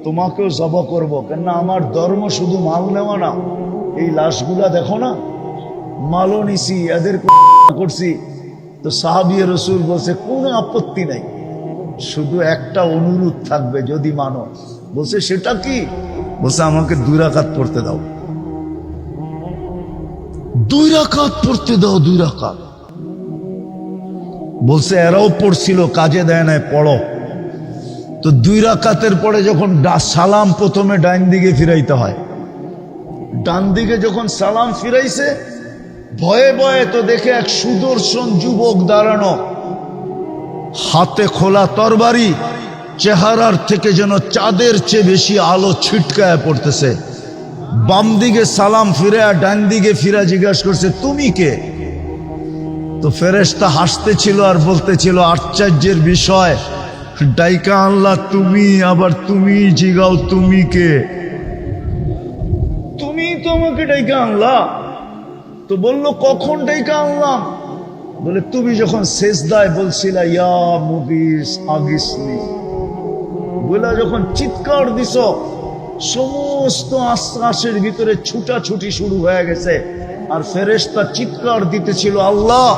তোমাকেও জবাই করবো, কেননা আমার ধর্ম শুধু মাল নেওয়া না। এই লাশগুলা দেখো না, মালও নিছি, এদের করছি। তো সাহাবী রাসূল বলছে কোনো আপত্তি নাই, শুধু একটা অনুরোধ থাকবে, যদি মানো বলছে সেটা কি? বলছে আমাকে 2 রাকাত পড়তে দাও, 2 রাকাত পড়তে দাও, 2 রাকাত। বলছে এরাও পড়ছিল, কাজে দেয় নাই, পড়ো। তো 2 রাকাতের পরে যখন সালাম প্রথমে ডাইন দিকে ফিরাইতে হয়, ডান দিকে যখন সালাম ফিরাইছে, ভয়ে ভয়ে তো দেখে এক সুদর্শন যুবক দাঁড়ানো, হাতে খোলা তরবারি, চেহারার থেকে যেন চাঁদের চেয়ে বেশি আলো ছিটকায় পড়তেছে। বাম দিকে সালাম ফিরে আর ডান দিকে ফিরা জিজ্ঞাসা করছে তুমি কে? তো ফেরেশতা হাসতেছিল আর বলতেছিল আশ্চর্যের বিষয়, ডাইকা আল্লাহ তুমি, আবার তুমি জিগাও তুমি কে? তুমি তো আমাকে ডাইকা আনলা। তো বলল কখন ডাইকা আনলাম? বলে তুমি যখন সেজদায় বলছিলা ইয়া মুগিস আগিসনি, বলে যখন চিৎকার দিছ, সমস্ত আশ্বাসের ভিতরে ছুটাছুটি শুরু হয়ে গেছে। আর ফেরেশতা চিৎকার দিতেছিল আল্লাহ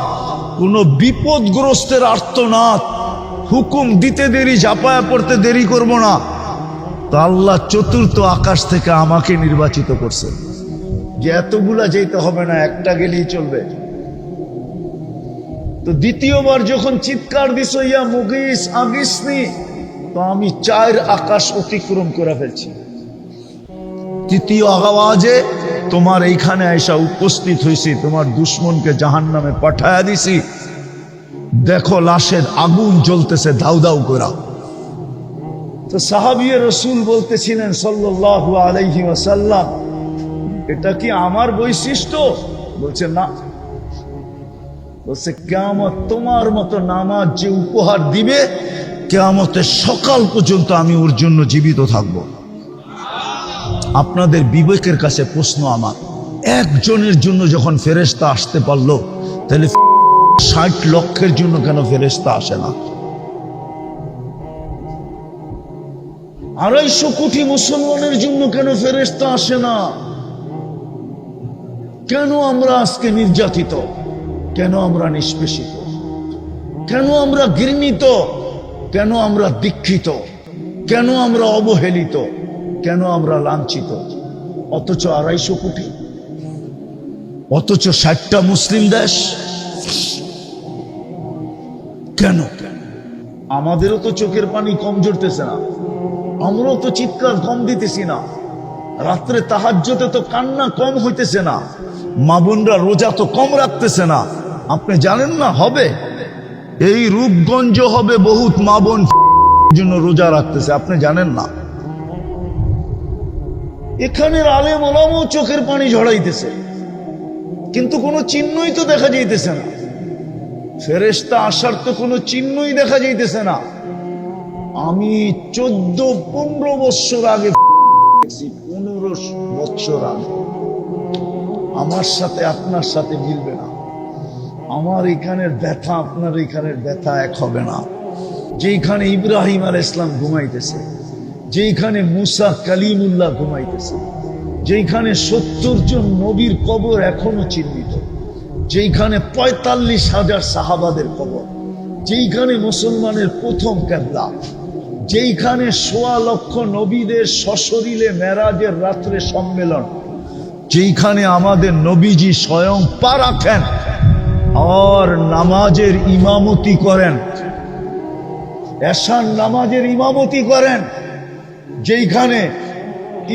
কোন বিপদগ্রস্তের আর্তনাদ, হুকুম দিতে দেরি, ঝাঁপায়া পড়তে দেরি করব না। তো আল্লাহ চতুর্থ আকাশ থেকে আমাকে নির্বাচিত করছে যে এতগুলা যেতে হবে না, একটা গেলেই চলবে। তো দ্বিতীয়বার যখন চিৎকার দিছ ইয়া মুগিস আগিসনি, তো আমি 4 আকাশ অতিক্রম করে ফেলছি। তৃতীয় আওয়াজে তোমার এইখানে আইসা উপস্থিত হয়েছি, তোমার দুশ্মনকে জাহান্নামে পাঠায়া দিছি, দেখো লাশের আগুন জ্বলতেছে ধাউ ধাউ করা। তো সাহাবিয়ে রসুল বলতেছিলেন সাল্লাল্লাহু আলাইহি ওয়াসাল্লাম, এটা কি আমার বৈশিষ্ট্য? বলছে না। বলছে কিয়ামত তোমার মতো নামাজ যে উপহার দিবে, কিয়ামতের সকাল পর্যন্ত আমি ওর জন্য জীবিত থাকব। আপনাদের বিবেকের কাছে প্রশ্ন আমার, একজনের জন্য যখন ফেরেশতা আসতে পারলো, তাহলে 60 লক্ষের জন্য কেন ফেরেশতা আসে না? 250 কোটি মুসলমানের জন্য কেন ফেরেশতা আসে না? কেন আমরা আজকে নির্যাতিত? কেন আমরা নিষ্পেষিত? কেন আমরা ঘৃণিত? কেন আমরা দীক্ষিত? কেন আমরা অবহেলিত? কেন আমরা লাঞ্ছিত? অথচ 250 কোটি, অথচ 60টা মুসলিম দেশ। কেন? আমাদেরও তো চোখের পানি কম ঝরতেছে না, আমরাও তো চিৎকার কম দিতেছি না, রাত্রে তাহাজ্জুদে তো কান্না কম হইতেছে না, মা বোনরা রোজা তো কম রাখতেছে না। আপনি জানেন না হবে এই রূপগঞ্জ হবে বহুত মা বোন জন্য রোজা রাখতেছে, আপনি জানেন না? এখানের আলেম ওলামাও চোখের পানি ঝরাইতেছে, কিন্তু কোনো চিহ্নই তো দেখা যাইতেছে না। ফেরেশতা আসার তো কোনো চিহ্নই দেখা যাইতেছে না। আমি 14-15 বছর আগে, 15 বছর আগে, আমার সাথে আপনার সাথে মিলবে না। আমার এখানের ব্যথা আপনার এখানের ব্যথা এক হবে না। যেইখানে ইব্রাহিম আলাইহিস সালাম ঘুমাইতেছে, যেইখানে মুসা কালিমুল্লাহ ঘুমাইতেছে, যেইখানে 70 জন নবীর কবর এখনো চিহ্নিত, যেইখানে 45,000 সাহাবাদের কবর, যেইখানে মুসলমানের প্রথম কিবলা, যেইখানে 1.25 লক্ষ নবীদের সশরীরে মেরাজের রাত্রে সম্মেলন, যেইখানে আমাদের নবীজি স্বয়ং পা রাখেন আর নামাজের ইমামতি করেন, এশার নামাজের ইমামতি করেন, যেইখানে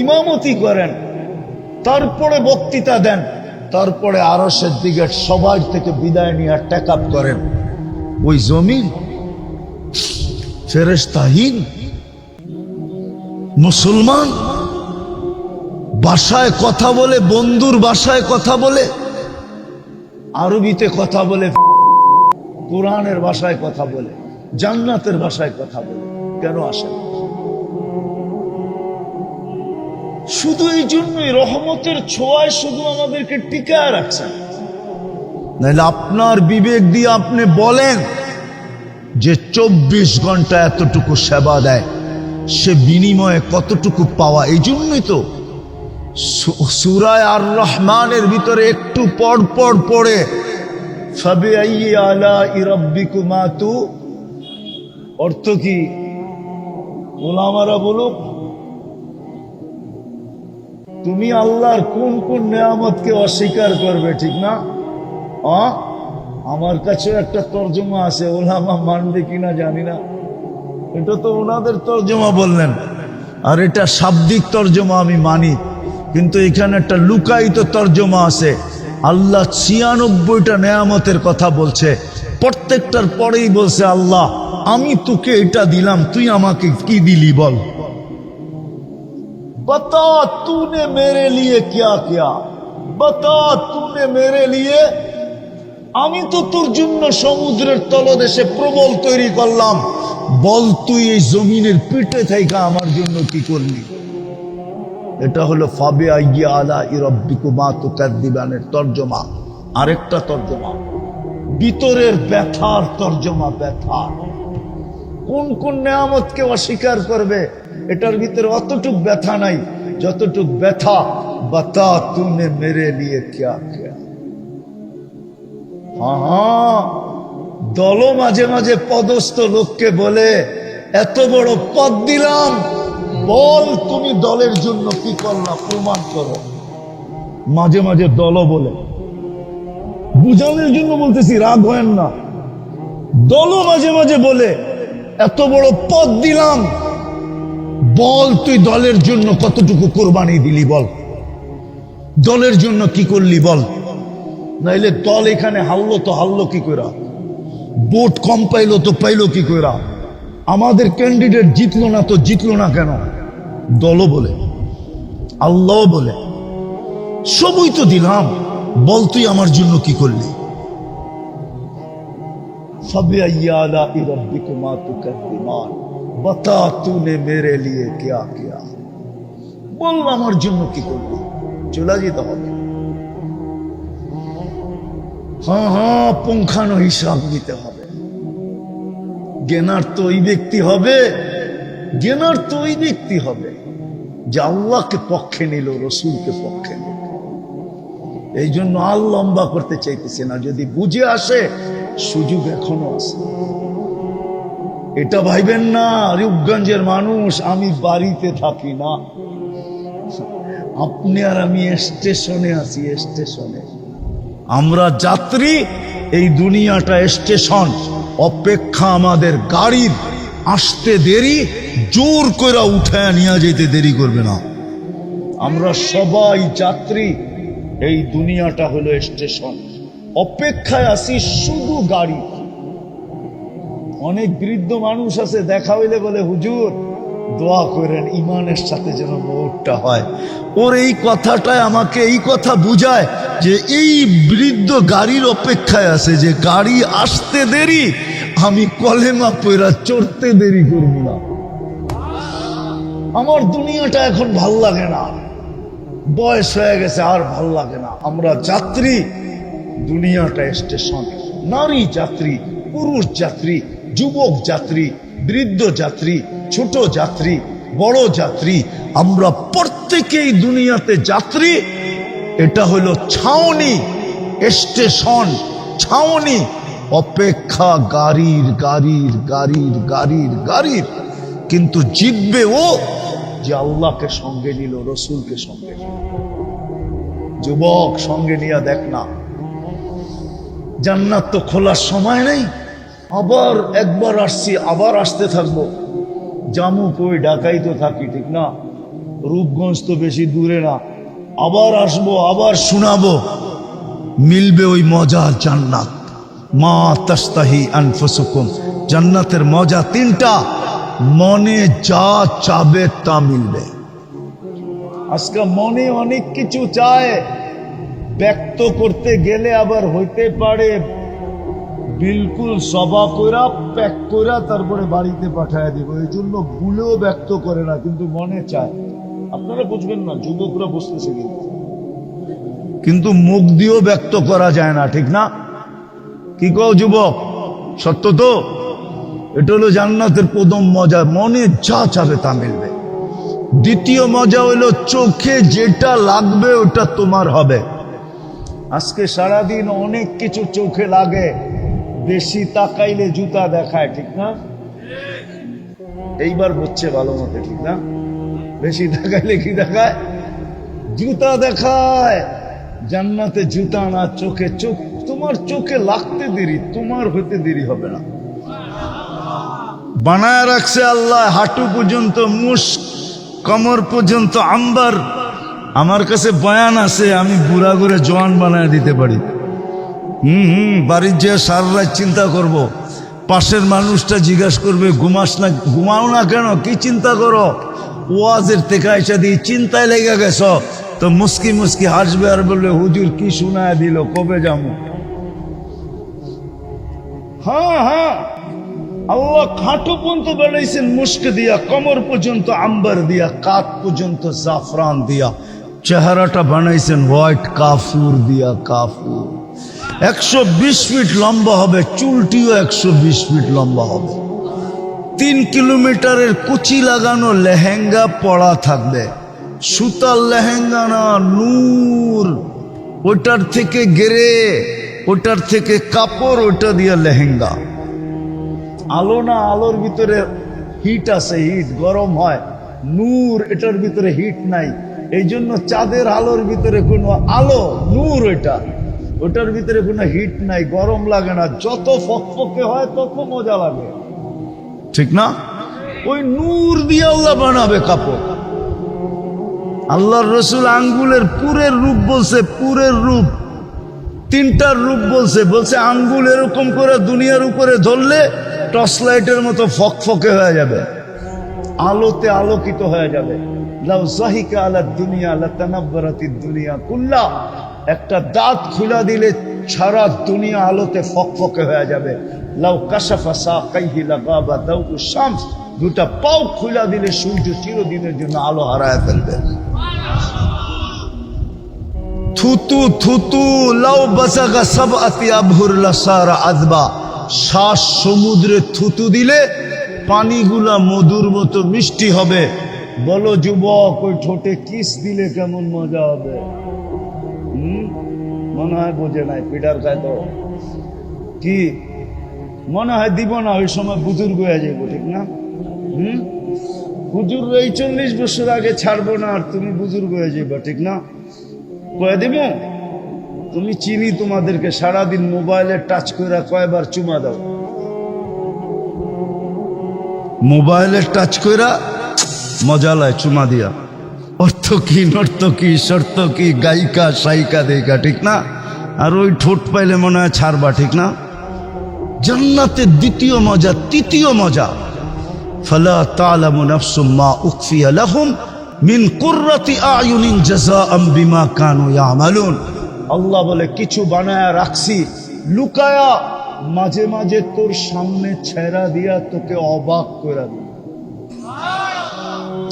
ইমামতি করেন, তারপরে বক্তৃতা দেন, তারপরে আরশের দিকে সবার থেকে বিদায় নিয়ে টেক আপ করেন, ওই জমিন ফেরেশতাহীন মুসলমান ভাষায় কথা বলে, বন্ধুর ভাষায় কথা বলে, আরবিতে কথা বলে, কোরআনের ভাষায় কথা বলে, জান্নাতের ভাষায় কথা বলে, কেন আসে না? শুধু এই জন্যই রহমতের ছোঁয়ায় শুধু আমাদেরকে টিকায় রাখছেন। নাহলে আপনার বিবেক দিয়ে আপনি বলেন যে 24 ঘন্টা এতটুকু সেবা দেয়, সে বিনিময়ে কতটুকু পাওয়া। এই জন্যই তো সূরা আর রহমানের ভিতরে একটু পর পর পড়ে ফাবিআইয়ি আলাই রাব্বিকুমা তু, অর্থ কি? ওলামারা বলুক, তুমি আল্লাহর কোন কোন নেয়ামতকে অস্বীকার করবে, ঠিক না? আমার কাছেও একটা তর্জমা আছে, ওলামা মানবে কিনা জানি না, এটা তো ওনাদের তর্জমা বললেন, আর এটা শাব্দিক তর্জমা আমি মানি, কিন্তু এখানে একটা লুকায়িত তর্জমা আছে। আল্লাহ 96টা নেয়ামতের কথা বলছে, প্রত্যেকটার পরেই বলছে আল্লাহ আমি তোকে এটা দিলাম, তুই আমাকে কি দিলি বল। बता तूने मेरे लिए क्या किया, बता तूने मेरे लिए। আমি তো তোর জন্য সমুদ্রের তলদেশে প্রবল তৈরি করলাম, বল তুই এই জমিনের পিঠে থেকে আমার জন্য কি করলি। এটা হলো ফাবে আইয়া আলা ইরাব্বিকুমা তুকাদ্দিবানের তরজমা। আরেকটা তরজমা ভিতরের ব্যথার তরজমা, ব্যথার। কোন কোন নেয়ামতকে অস্বীকার করবে, এটার ভিতরে অতটুক ব্যথা নাই যতটুক ব্যথা বতা তুনে মেরে লিয়ে কিয়া কিয়া। হ্যাঁ, দল মাঝে মাঝে পদস্থ লোককে বলে এত বড় পদ দিলাম, বল তুমি দলের জন্য কি করলা, প্রমাণ করো। মাঝে মাঝে দল বলে, বুঝানোর জন্য বলতেছি, রাগ হয় না। দল মাঝে মাঝে বলে এত বড় পদ দিলাম, বল তুই দলের জন্য কতটুকু কোরবানি দিলি বল, দলের জন্য কি করলি বল। নাইলে দল এখানে হারলো তো হারলো কি কইরা, ভোট কম পাইলো তো পাইলো কি কইরা, আমাদের ক্যান্ডিডেট জিতলো না তো জিতলো না কেন। দলও বলে, আল্লাহ বলে, সবই তো দিলাম, বল তুই আমার জন্য কি করলি। ফাবিআইয়ি আলাই রাব্বিকুমা তুকাদ্দিবান, বতা তুনে মেরে লিয়ে কিয়া কিয়া। বল আমার জন্য কি করলি, চলে যেতে হবে। হ্যাঁ, পুঙ্খানো হিসাব দিতে হবে। জ্ঞানার তো ওই ব্যক্তি হবে, জ্ঞানার তো ওই ব্যক্তি হবে যে আল্লাহকে পক্ষে নিল, রসুলকে পক্ষে নিল। এই জন্য আর লম্বা করতে চাইতেছে না, যদি বুঝে আসে সুযোগ এখনো আছে। এটা ভাইবেন না রূপগঞ্জের মানুষ আমি বাড়িতে থাকি না, আপনি আর আমি স্টেশনে আছি, স্টেশনে আমরা যাত্রী। এই দুনিয়াটা স্টেশন, অপেক্ষা আমাদের গাড়ির আসতে দেরি, জোর করে উঠায় নিয়ে যেতে দেরি করবে না। আমরা সবাই যাত্রী, এই দুনিয়াটা হলো স্টেশন, অপেক্ষায় আছি শুধু গাড়ি। অনেক বৃদ্ধ মানুষ আছে, দেখা হইলে বলে হুজুর দোয়া করেন ইমানের সাথে যেন মৌতটা হয়। ওর এই কথাটাই আমাকে এই কথা বুঝায় যে এই বৃদ্ধ গাড়ির অপেক্ষায় আছে, যে গাড়ি আসতে দেরি, আমি কলেমা পয়রা চড়তে দেরি করব না। আমার দুনিয়াটা এখন ভাল লাগে না, বয়স হয়ে গেছে আর ভাল লাগে না। আমরা যাত্রী, দুনিয়াটা স্টেশন। নারী যাত্রী, পুরুষ যাত্রী, যুবক যাত্রী, বৃদ্ধ যাত্রী, ছোট যাত্রী, বড় যাত্রী, আমরা প্রত্যেকেই দুনিয়াতে যাত্রী। এটা হলো ছাউনি, স্টেশন, ছাউনি, অপেক্ষা গাড়ির গাড়ির গাড়ির গাড়ির গাড়ির। কিন্তু জিতবে ও যে আল্লাহকে সঙ্গে নিল, রসুলকে সঙ্গে নিল। যুবক সঙ্গে নিয়ে দেখ না, জান্নাত তো খোলার সময় নেই। আবার একবার আসছি, আবার আসতে থাকবো। জামু কই, ঢাকাই তো থাকি, ঠিক না? রূপগঞ্জ তো বেশি দূরে না। আবার আসবো, আবার শোনাবো, মিলবে ওই মজার জান্নাত। মা তাস্তাহি আনফুসুকুম, জান্নাতের মজা তিনটা, মনে যা চাবে তা মিলবে। আজকে মনে অনেক কিছু চায়, ব্যক্ত করতে গেলে আবার হইতে পারে বিলকুল সভা কইরা প্যাক কইরা তারপরে বাড়িতে পাঠায় দিব। এই জন্য ভুলেও ব্যক্ত করে না, কিন্তু মনে চায়। আপনারা বুঝবেন না, যুবকরা বুঝতেছে কিন্তু মুখ দিয়েও ব্যক্ত করা যায় না, ঠিক না? কি কও যুবক, সত্য তো? এটা হলো জান্নাতের প্রথম মজা, মনে যা চাবে তা মিলবে। দ্বিতীয় মজা হলো চোখে যেটা লাগবে ওটা তোমার হবে। আজকে সারাদিন অনেক কিছু চোখে লাগে, বেশি তাকাইলে জুতা দেখায়, ঠিক না? এইবার বুঝছে ভালো মতো, ঠিক না? বেশি তাকাইলে কি দেখায়? জুতা দেখায়, জান্নাতে জুতা না, চোখে চোখ। তোমার চোখে লাগতে দেরি, তোমার হতে দেরি হবে না। বানায় রাখছে আল্লাহ হাঁটু পর্যন্ত মুস্ক, কমর পর্যন্ত আম্বার। আমার কাছে বয়ান আছে, আমি বুড়া করে জোয়ান বানায় দিতে পারি। বাড়ির যে সারা রাত চিন্তা করব, পাশের মানুষটা জিজ্ঞাসা করবে ঘুমাস না, ঘুমাও না কেন, কি চিন্তা করো? ওয়াজের থেকে এসে দিয়ে চিন্তায় লেগে গেছ, তো মুস্কি মুস্কি হাসবে আর বলবে হুজুর কি শোনায় দিল, কবে যাবো? হ্যাঁ, আল্লাহ খাটু পর্যন্ত বানাইছেন মুস্ক দিয়া, কমর পর্যন্ত আম্বার দিয়া, কাত পর্যন্ত জাফরান দিয়া, চেহারাটা বানাইছেন হোয়াইট কাফুর দিয়া। কাফুর 120 ফিট লম্বা হবে, চুলটিও 120 ফিট লম্বা হবে। 3 কিলোমিটারের কুচি লাগানো লেহেঙ্গা পরা থাকবে, সুতার লেহেঙ্গা না, নূর। ওটার থেকে গেরে, ওটার থেকে কাপড়, ওটা দিয়ে লেহেঙ্গা। আলো না, আলোর ভিতরে হিট আছে, হিট গরম হয়। নূর, এটার ভিতরে হিট নাই। এই জন্য চাঁদের আলোর ভিতরে কোনো আলো, নূর ওইটা, ওটার ভিতরে কোনো হিট নাই, গরম লাগে না। যত ফকফকে হয় তত মজা লাগে, ঠিক না? ওই নূর দিয়ে আল্লাহ বানাবে কাপড়। আল্লাহর রসুল আঙ্গুলের পুরের রূপ বলছে, পুরের রূপ, 3টার রূপ বলছে। বলছে আঙ্গুল এরকম করে দুনিয়ার উপরে ধরলে টর্চ লাইটের মতো ফকফকে হয়ে যাবে, আলোতে আলোকিত হয়ে যাবে। লাউ যাহিকা আলা দুনিয়া লাতানাব্বারাতিদ দুনিয়া কুল্লা। একটা দাঁত খুলা দিলে সারা দুনিয়া আলোতে ফকফকে হয়ে যাবে। লাউ কাশাফা সাকাইহি লাগাবা দাউ শামস। 2টা পাও খুলা দিলে সূর্য চিরদিনের জন্য আলো হারায় ফেলবে। থুতু থুতু লাউ বাসাগা সাবআতি আবহুর লাসারা আযবা। শ্বাস সমুদ্রে থুতু দিলে পানিগুলা মধুর মতো মিষ্টি হবে। বলো যুবক, ওই ঠোঁটে কিস দিলে কেমন মজা হবে? মনে হয় বোঝে নাই, পিডার খায় তো কি মনে হয় দিব না, ওই সময় বুজুর্গ হয়ে যাবো, ঠিক না? হুজুর এই 40 বছর আগে ছাড়বো না, আর তুমি বুজুর্গ হয়ে যাবে, ঠিক না? কয়ে দিব তুমি চিনি তোমাদেরকে, সারাদিন মোবাইলে টাচ করে কয়বার চুমা দাও, মোবাইলে টাচ করে মজা লয় চুমা দিয়া। অর্থ কি, নর্ত কি, শর্ত কি, গায়িকা সাইকা দেখা, ঠিক না? আর ওই ঠোঁট পাইলে মনে হয় ছাড়বা, ঠিক না? জান্নাতের দ্বিতীয় মজা, তৃতীয় মজা। ফালা তা'লামু নাফসুম মা উখফিয়া লাহুম মিন কুররাতি আয়ুনিন জাযাআম বিমা কানু ইয়ামালুন। আল্লাহ বলে কিছু বানায়া রাখছি লুকায়া, মাঝে মাঝে তোর সামনে ছেড়া দিয়া তোকে অবাক করে দিব,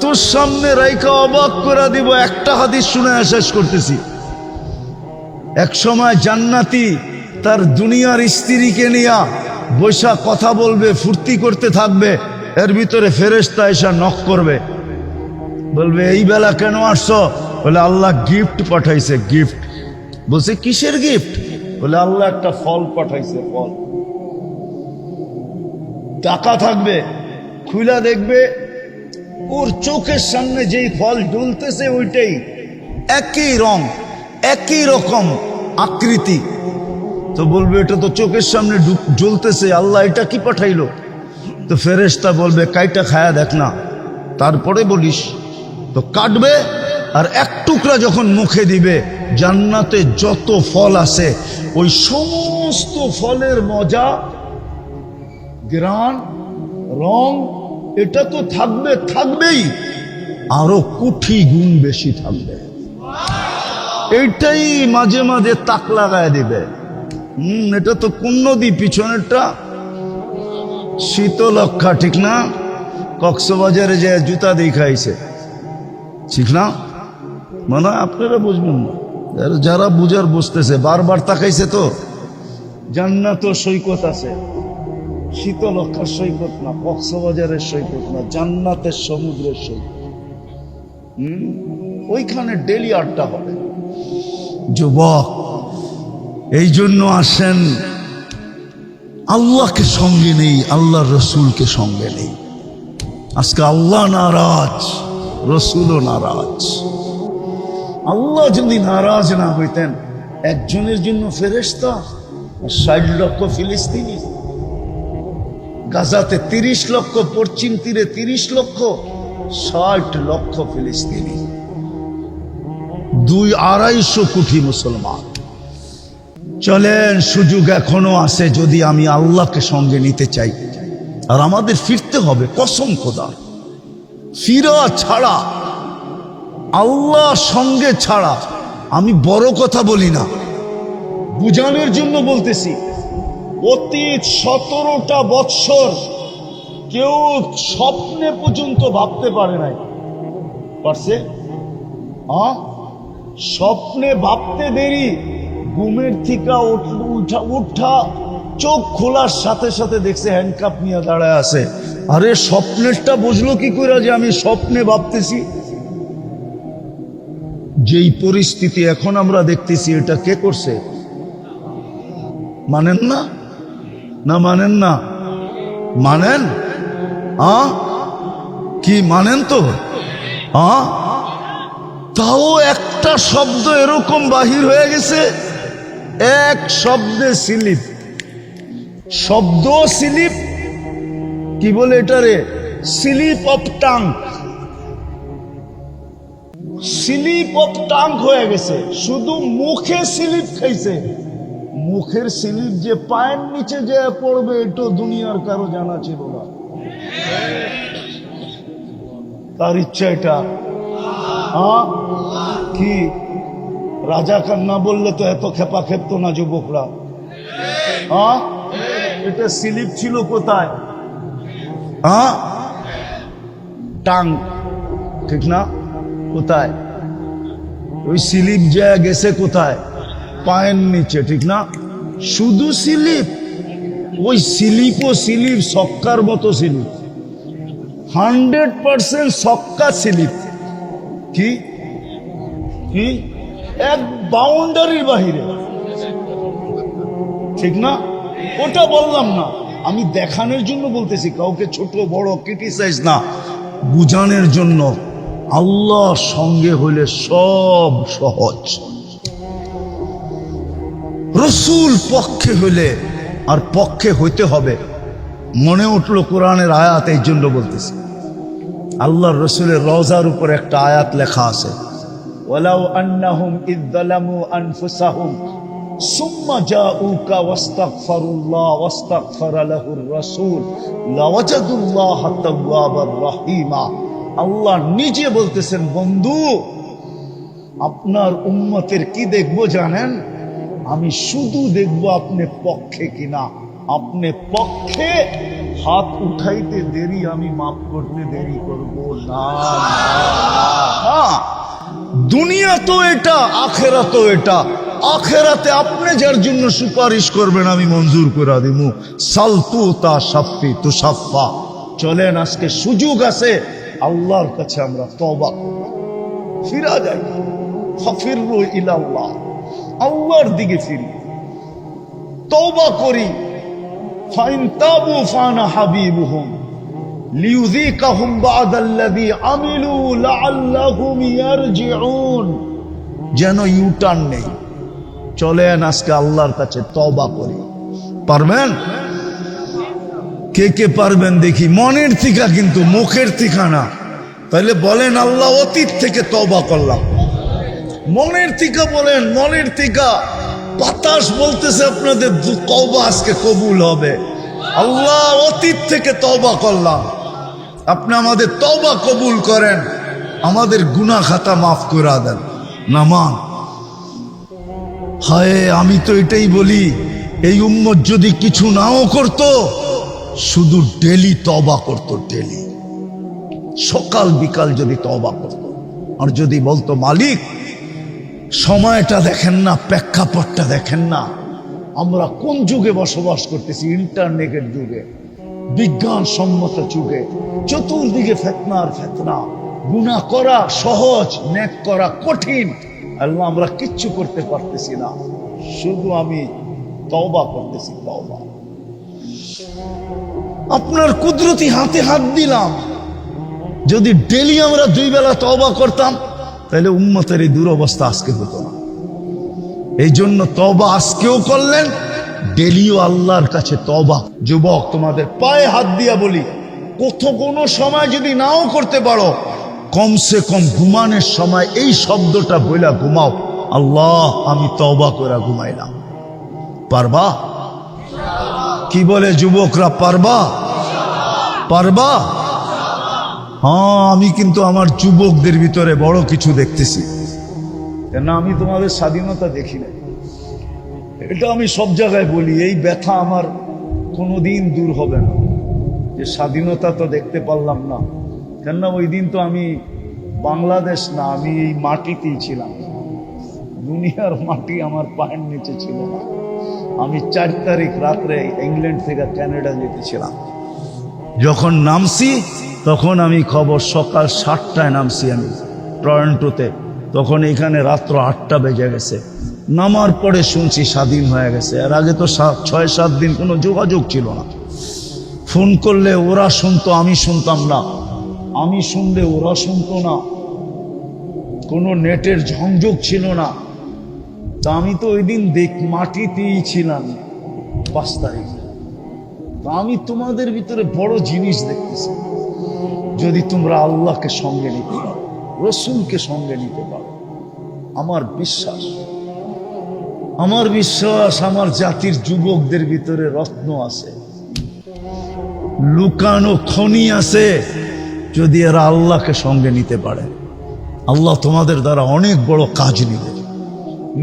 তোর সামনে রাইকা অবাক করে দিব। একটা হাদিস শুনে শেষ করতেছি। এক সময় জান্নাতি তার দুনিয়ার স্ত্রীকে নিয়া বৈশা কথা বলবে, ফুর্তি করতে থাকবে। এর ভিতরে ফেরেশতা এসে নক করবে, বলবে এই বেলা কেন আসছো? বলে আল্লাহ গিফট পাঠাইছে। গিফট? বলছে কিসের গিফট? বলে আল্লাহ একটা ফল পাঠাইছে, ফল। টাকা থাকবে, খুলা দেখবে ওর চোখের সামনে যেই ফল ঢুলতেছে ওইটাই, একই রং, একই রকম আকৃতি। তো বলবে এটা তো চোখের সামনে জ্বলতেছে, আল্লাহ এটা কি পাঠাইলো? তো ফেরেশতা বলবে কাইটা খায়া দেখ না, তারপরে বলিস। তো কাটবে, আর এক টুকরা যখন মুখে দিবে, জান্নাতে যত ফল আছে ওই সমস্ত ফলের মজা, গ্রান, রং, এটা তো থাকবে, থাকবেই, আরো কোটি গুণ বেশি থাকবে। এইটাই মাঝে মাঝে তাক লাগায় দিবে। এটা তো কোন নদী? পিছনেরটা শীতলক্ষা, ঠিক না? কক্সবাজারে যে জুতা দেখাইছে, ঠিক না? মনে হয় আপনারা বুঝবেন না, যারা বুঝার বুঝতেছে। বারবার তাকাইছে তো। জান্নাত সৈকত আছে, শীতলক্ষার সৈকত না, কক্সবাজারের সৈকত না, জান্নাতের সমুদ্রের সৈকত। ওইখানে ডেলি আড্ডা হবে। যুবক, এই জন্য আসেন, আল্লাহকে সঙ্গে নেই, আল্লাহর রসুলকে সঙ্গে নেই। আজকে আল্লাহ নারাজ, রসুলও নারাজ। আল্লাহ যদি নারাজ না হইতেন, একজনের জন্য ফেরেশতা, 60 লক্ষ ফিলিস্তিনি, গাজাতে 30 লক্ষ, পশ্চিম তীরে 30 লক্ষ, 60 লক্ষ ফিলিস্তিনি, 200-250 কোটি মুসলমান। চলেন, সুযোগ এখনো আছে যদি আমি আল্লাহকে সঙ্গে নিতে চাই। আর আমাদের ফিরতে হবে, কসম খোদা, ফিরা ছাড়া, আল্লাহ সঙ্গে ছাড়া। আমি বড় কথা বলি না, বুঝানোর জন্য বলতেছি। অতীত 17টা বৎসর কেউ স্বপ্নে পর্যন্ত ভাবতে পারে নাই। পারছে? স্বপ্নে ভাবতে দেরি, ঘুমের থেকে উঠা চোখ খোলার সাথে সাথে দেখছে হ্যান্ডকাপ নিয়ে দাঁড়ায় আছে। আরে স্বপ্নেরটা বুঝলো কি করে যে আমি স্বপ্নে ভাবতেছি? যেই পরিস্থিতি এখন আমরা দেখতেছি, এটা কে করছে? মানেন না? না মানেন না? মানেন? কি মানেন তো? তাও একটা শব্দ এরকম বাহির হয়ে গেছে, এক শব্দে স্লিপ, শব্দ স্লিপ, কি বলে এটা রে, slip of tongue, slip of tongue হয়ে গেছে। শুধু মুখে স্লিপ খাইছে, মুখের স্লিপ যে পায়ের নিচে যে পড়বে এটা দুনিয়ার কারো জানা ছিল না। তার ইচ্ছা এটা। কি রাজা কান্না বললে তো এত খেপা খেপতো না যুবকরা। এটা স্লিপ ছিল কোথায়? টাং, ঠিক না? কোথায়? ওই স্লিপ যে গেছে কোথায়? পায়ের নিচে, ঠিক না? শুধু স্লিপ, ওই স্লিপও স্লিপ, সক্কার মতো স্লিপ, 100% সক্কা স্লিপ। কি কি এক বাউন্ডারির বাহিরে, ঠিক না? ওটা বললাম না, আমি দেখানোর জন্য বলতেছি, কাউকে ছোট বড় ক্রিটিসাইজ না, বুঝানোর জন্য। আল্লাহ সঙ্গে হইলে সব সহজ। রসুল পক্ষে হইলে, আর পক্ষে হইতে হবে। মনে উঠলো কোরআনের আয়াত, এই জন্য বলতেছি। আল্লাহর রসুলের রওজার উপর একটা আয়াত লেখা আছে, ওয়ালাউ আন্নাহুম ইয যালামু আনফুসাহুম সুম্মা জাউকা ওয়াস্তাগফিরুল্লাহ ওয়াস্তাগফারা লাহুর রাসূল লাওয়াজাদুল্লাহা তাওয়াবার রহিমা। আল্লাহ নিজে বলতেছেন, বন্ধু আপনার উম্মতের কি দেখবো জানেন? আমি শুধু দেখবো আপনি পক্ষে কিনা। আপনি পক্ষে, হাত উঠাইতে দেরি, আমি মাফ করতে দেরি করব না। দুনিয়া তো এটা, আখেরা তো এটা। আখেরাতে আপনি যার জন্য সুপারিশ করবেন আমি মঞ্জুর করে দিব। সালতু তা সাফি তু সাফা। চলেন, আজকে সুযোগ আছে, আল্লাহর কাছে আমরা তওবা করব, ফিরা যাই। ফাফিরু ইলাল্লাহ, আল্লাহর দিকে ফিরি, তওবা করি। ফাইন তাবু ফানা হাবিবুহুম লিউযিকাহুম বা'দাল্লাযী আমিলু লাআল্লাহুম ইয়ারজিউন। যেন ইউটার্ন নেই। চলেন আজকে আল্লাহর কাছে তওবা করি। পারবেন? কে কে পারবেন দেখি, মনের থেকে, কিন্তু মুখের থেকে না। তাহলে বলেন, আল্লাহ অতীত থেকে তওবা করলাম। মনের থেকে বলেন, মনের থেকে। বাতাস বলতেছে আপনাদের তওবা আজকে কবুল হবে। আল্লাহ অতীত থেকে তওবা করলাম, আপনি আমাদের তওবা কবুল করেন, আমাদের গুনাহ খাতা মাফ করে দেন। নামান হায়, আমি তো এটাই বলি, এই উম্মত যদি কিছু নাও করত, শুধু ডেলি তওবা করত, ডেলি সকাল বিকাল যদি তওবা করত। আর যদি বলতো, মালিক সময়টা দেখেন না, প্রেক্ষাপটটা দেখেন না, আমরা কোন যুগে বসবাস করতেছি? ইন্টারনেটের যুগে, বিজ্ঞান সম্মত যুগে, চতুর্দিকে ফিতনার ফিতনা। গুনাহ করা সহজ, নেক করা কঠিন। আল্লাহ, আমরা কিচ্ছু করতে পারতেছি না, শুধু আমি তওবা করতেছি, তওবা। আপনার কুদরতি হাতে হাত দিলাম, যদি ডেলি আমরা 2 বেলা তওবা করতাম, তাহলে উম্মতের এই দুরবস্থা আজকে হতো না। এই জন্য তওবা আজকেও করলেন, ডেলিও আল্লাহর কাছে তওবা। যুবক, তোমাদের পায়ে হাত দিয়া বলি, কোনো সময় যদি নাও করতে পারো, কমসে কম ঘুমানোর সময় এই শব্দটা বইলা ঘুমাও, আল্লাহ আমি তওবা করে ঘুমাইলাম। পারবা? কি বলে যুবকরা, পারবা? পারবা? হ্যাঁ, আমি কিন্তু আমার যুবকদের ভিতরে বড় কিছু দেখতেছি। কেন আমি তোমাদের স্বাধীনতা দেখি না, এটা আমি সব জায়গায় বলি। এই ব্যথা আমার কোনোদিন দূর হবে না যে স্বাধীনতা তো দেখতে পারলাম না। কেননা ওই দিন তো আমি বাংলাদেশ না, আমি এই মাটিতেই ছিলাম। দুনিয়ার মাটি আমার পায়ের নিচে ছিল না। আমি 4 তারিখ রাত্রে ইংল্যান্ড থেকে কানাডা যেতেছিলাম। যখন নামছি তখন আমি খবর সকাল 7টায় নামছি আমি টরন্টোতে, তখন এখানে রাত্র 8টা বেজে গেছে। নামার পরে শুনছি স্বাধীন হয়ে গেছে। এর আগে তো 6-7 দিন কোনো যোগাযোগ ছিল না। ফোন করলে ওরা শুনতো, আমি শুনতাম না। আমি শুনলে ওরা শুনতো না। কোনো নেটের সংযোগ ছিল না। তা আমি তো ওই দিন মাটিতেই ছিলাম 5 তারিখ। তা আমি তোমাদের ভিতরে বড় জিনিস দেখতেছি, যদি তোমরা আল্লাহকে সঙ্গে নিতে পারো, রসুলকে সঙ্গে নিতে পারো। আমার বিশ্বাস আমার জাতির যুবকদের ভিতরে রত্ন আছে, লুকানো খনি আছে। যদি এরা আল্লাহকে সঙ্গে নিতে পারে, আল্লাহ তোমাদের দ্বারা অনেক বড় কাজ নিবে,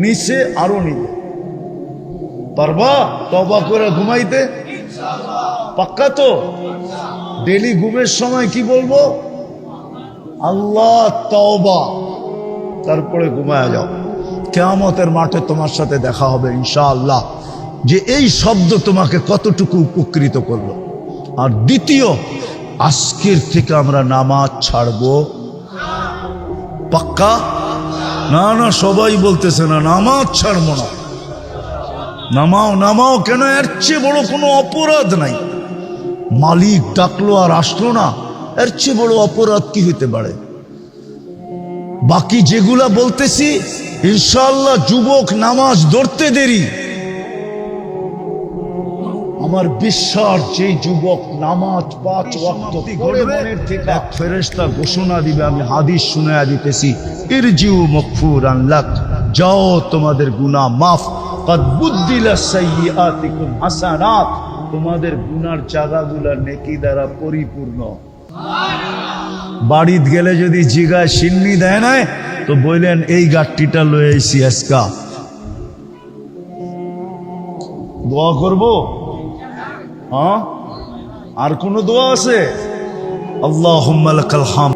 নিচে আরো নিবে। পারবা তওবা করে ঘুমাইতে? পাক্কা তো? ডেলি ঘুমের সময় কি বলবো? আল্লাহ তওবা, তারপরে ঘুমায়া যাও। কিয়ামতের মাঠে তোমার সাথে দেখা হবে ইনশাআল্লাহ, যে এই শব্দ তোমাকে কতটুকু উপকৃত করলো। আর দ্বিতীয়, আজকের থেকে আমরা নামাজ ছাড়বো। পাক্কা? না না, সবাই বলতেছে না নামাজ ছাড়বো না। নামাও কেন? এর চেয়ে বড় কোনো অপরাধ নাই। মালিক ডাকলো আর আসলো না, এর চেয়ে বড় অপরাধ কি হইতে পারে? বাকি যেগুলা বলতেছি ইনশাআল্লাহ যুবক নামাজ ধরতে দেরি। আমার বিশ্বাস, যে যুবক নামাজ 5 ওয়াক্ত পড়ে মনের থেকে, এক ফেরেশতা ঘোষণা দিবে, আমি হাদিস শুনায়া দিতেছি, ইরজিউ মাগফুরান লাক, যাও তোমাদের গুনাহ মাফ, কদ বুদ্দিলা সাইয়্যাতিকুম হাসানাত, তোমাদের গুনার জায়গাগুলা নেকি দ্বারা পরিপূর্ণ। বাড়িতে গেলে যদি জিগায় সিন্নি দেয় নাই, তো বললেন এই গাট্টিটা লয়ে আইছি আজকা, দোয়া করবো। হ্যাঁ, আর কোন দোয়া আছে? আল্লাহুম্মা লাকাল হামদ।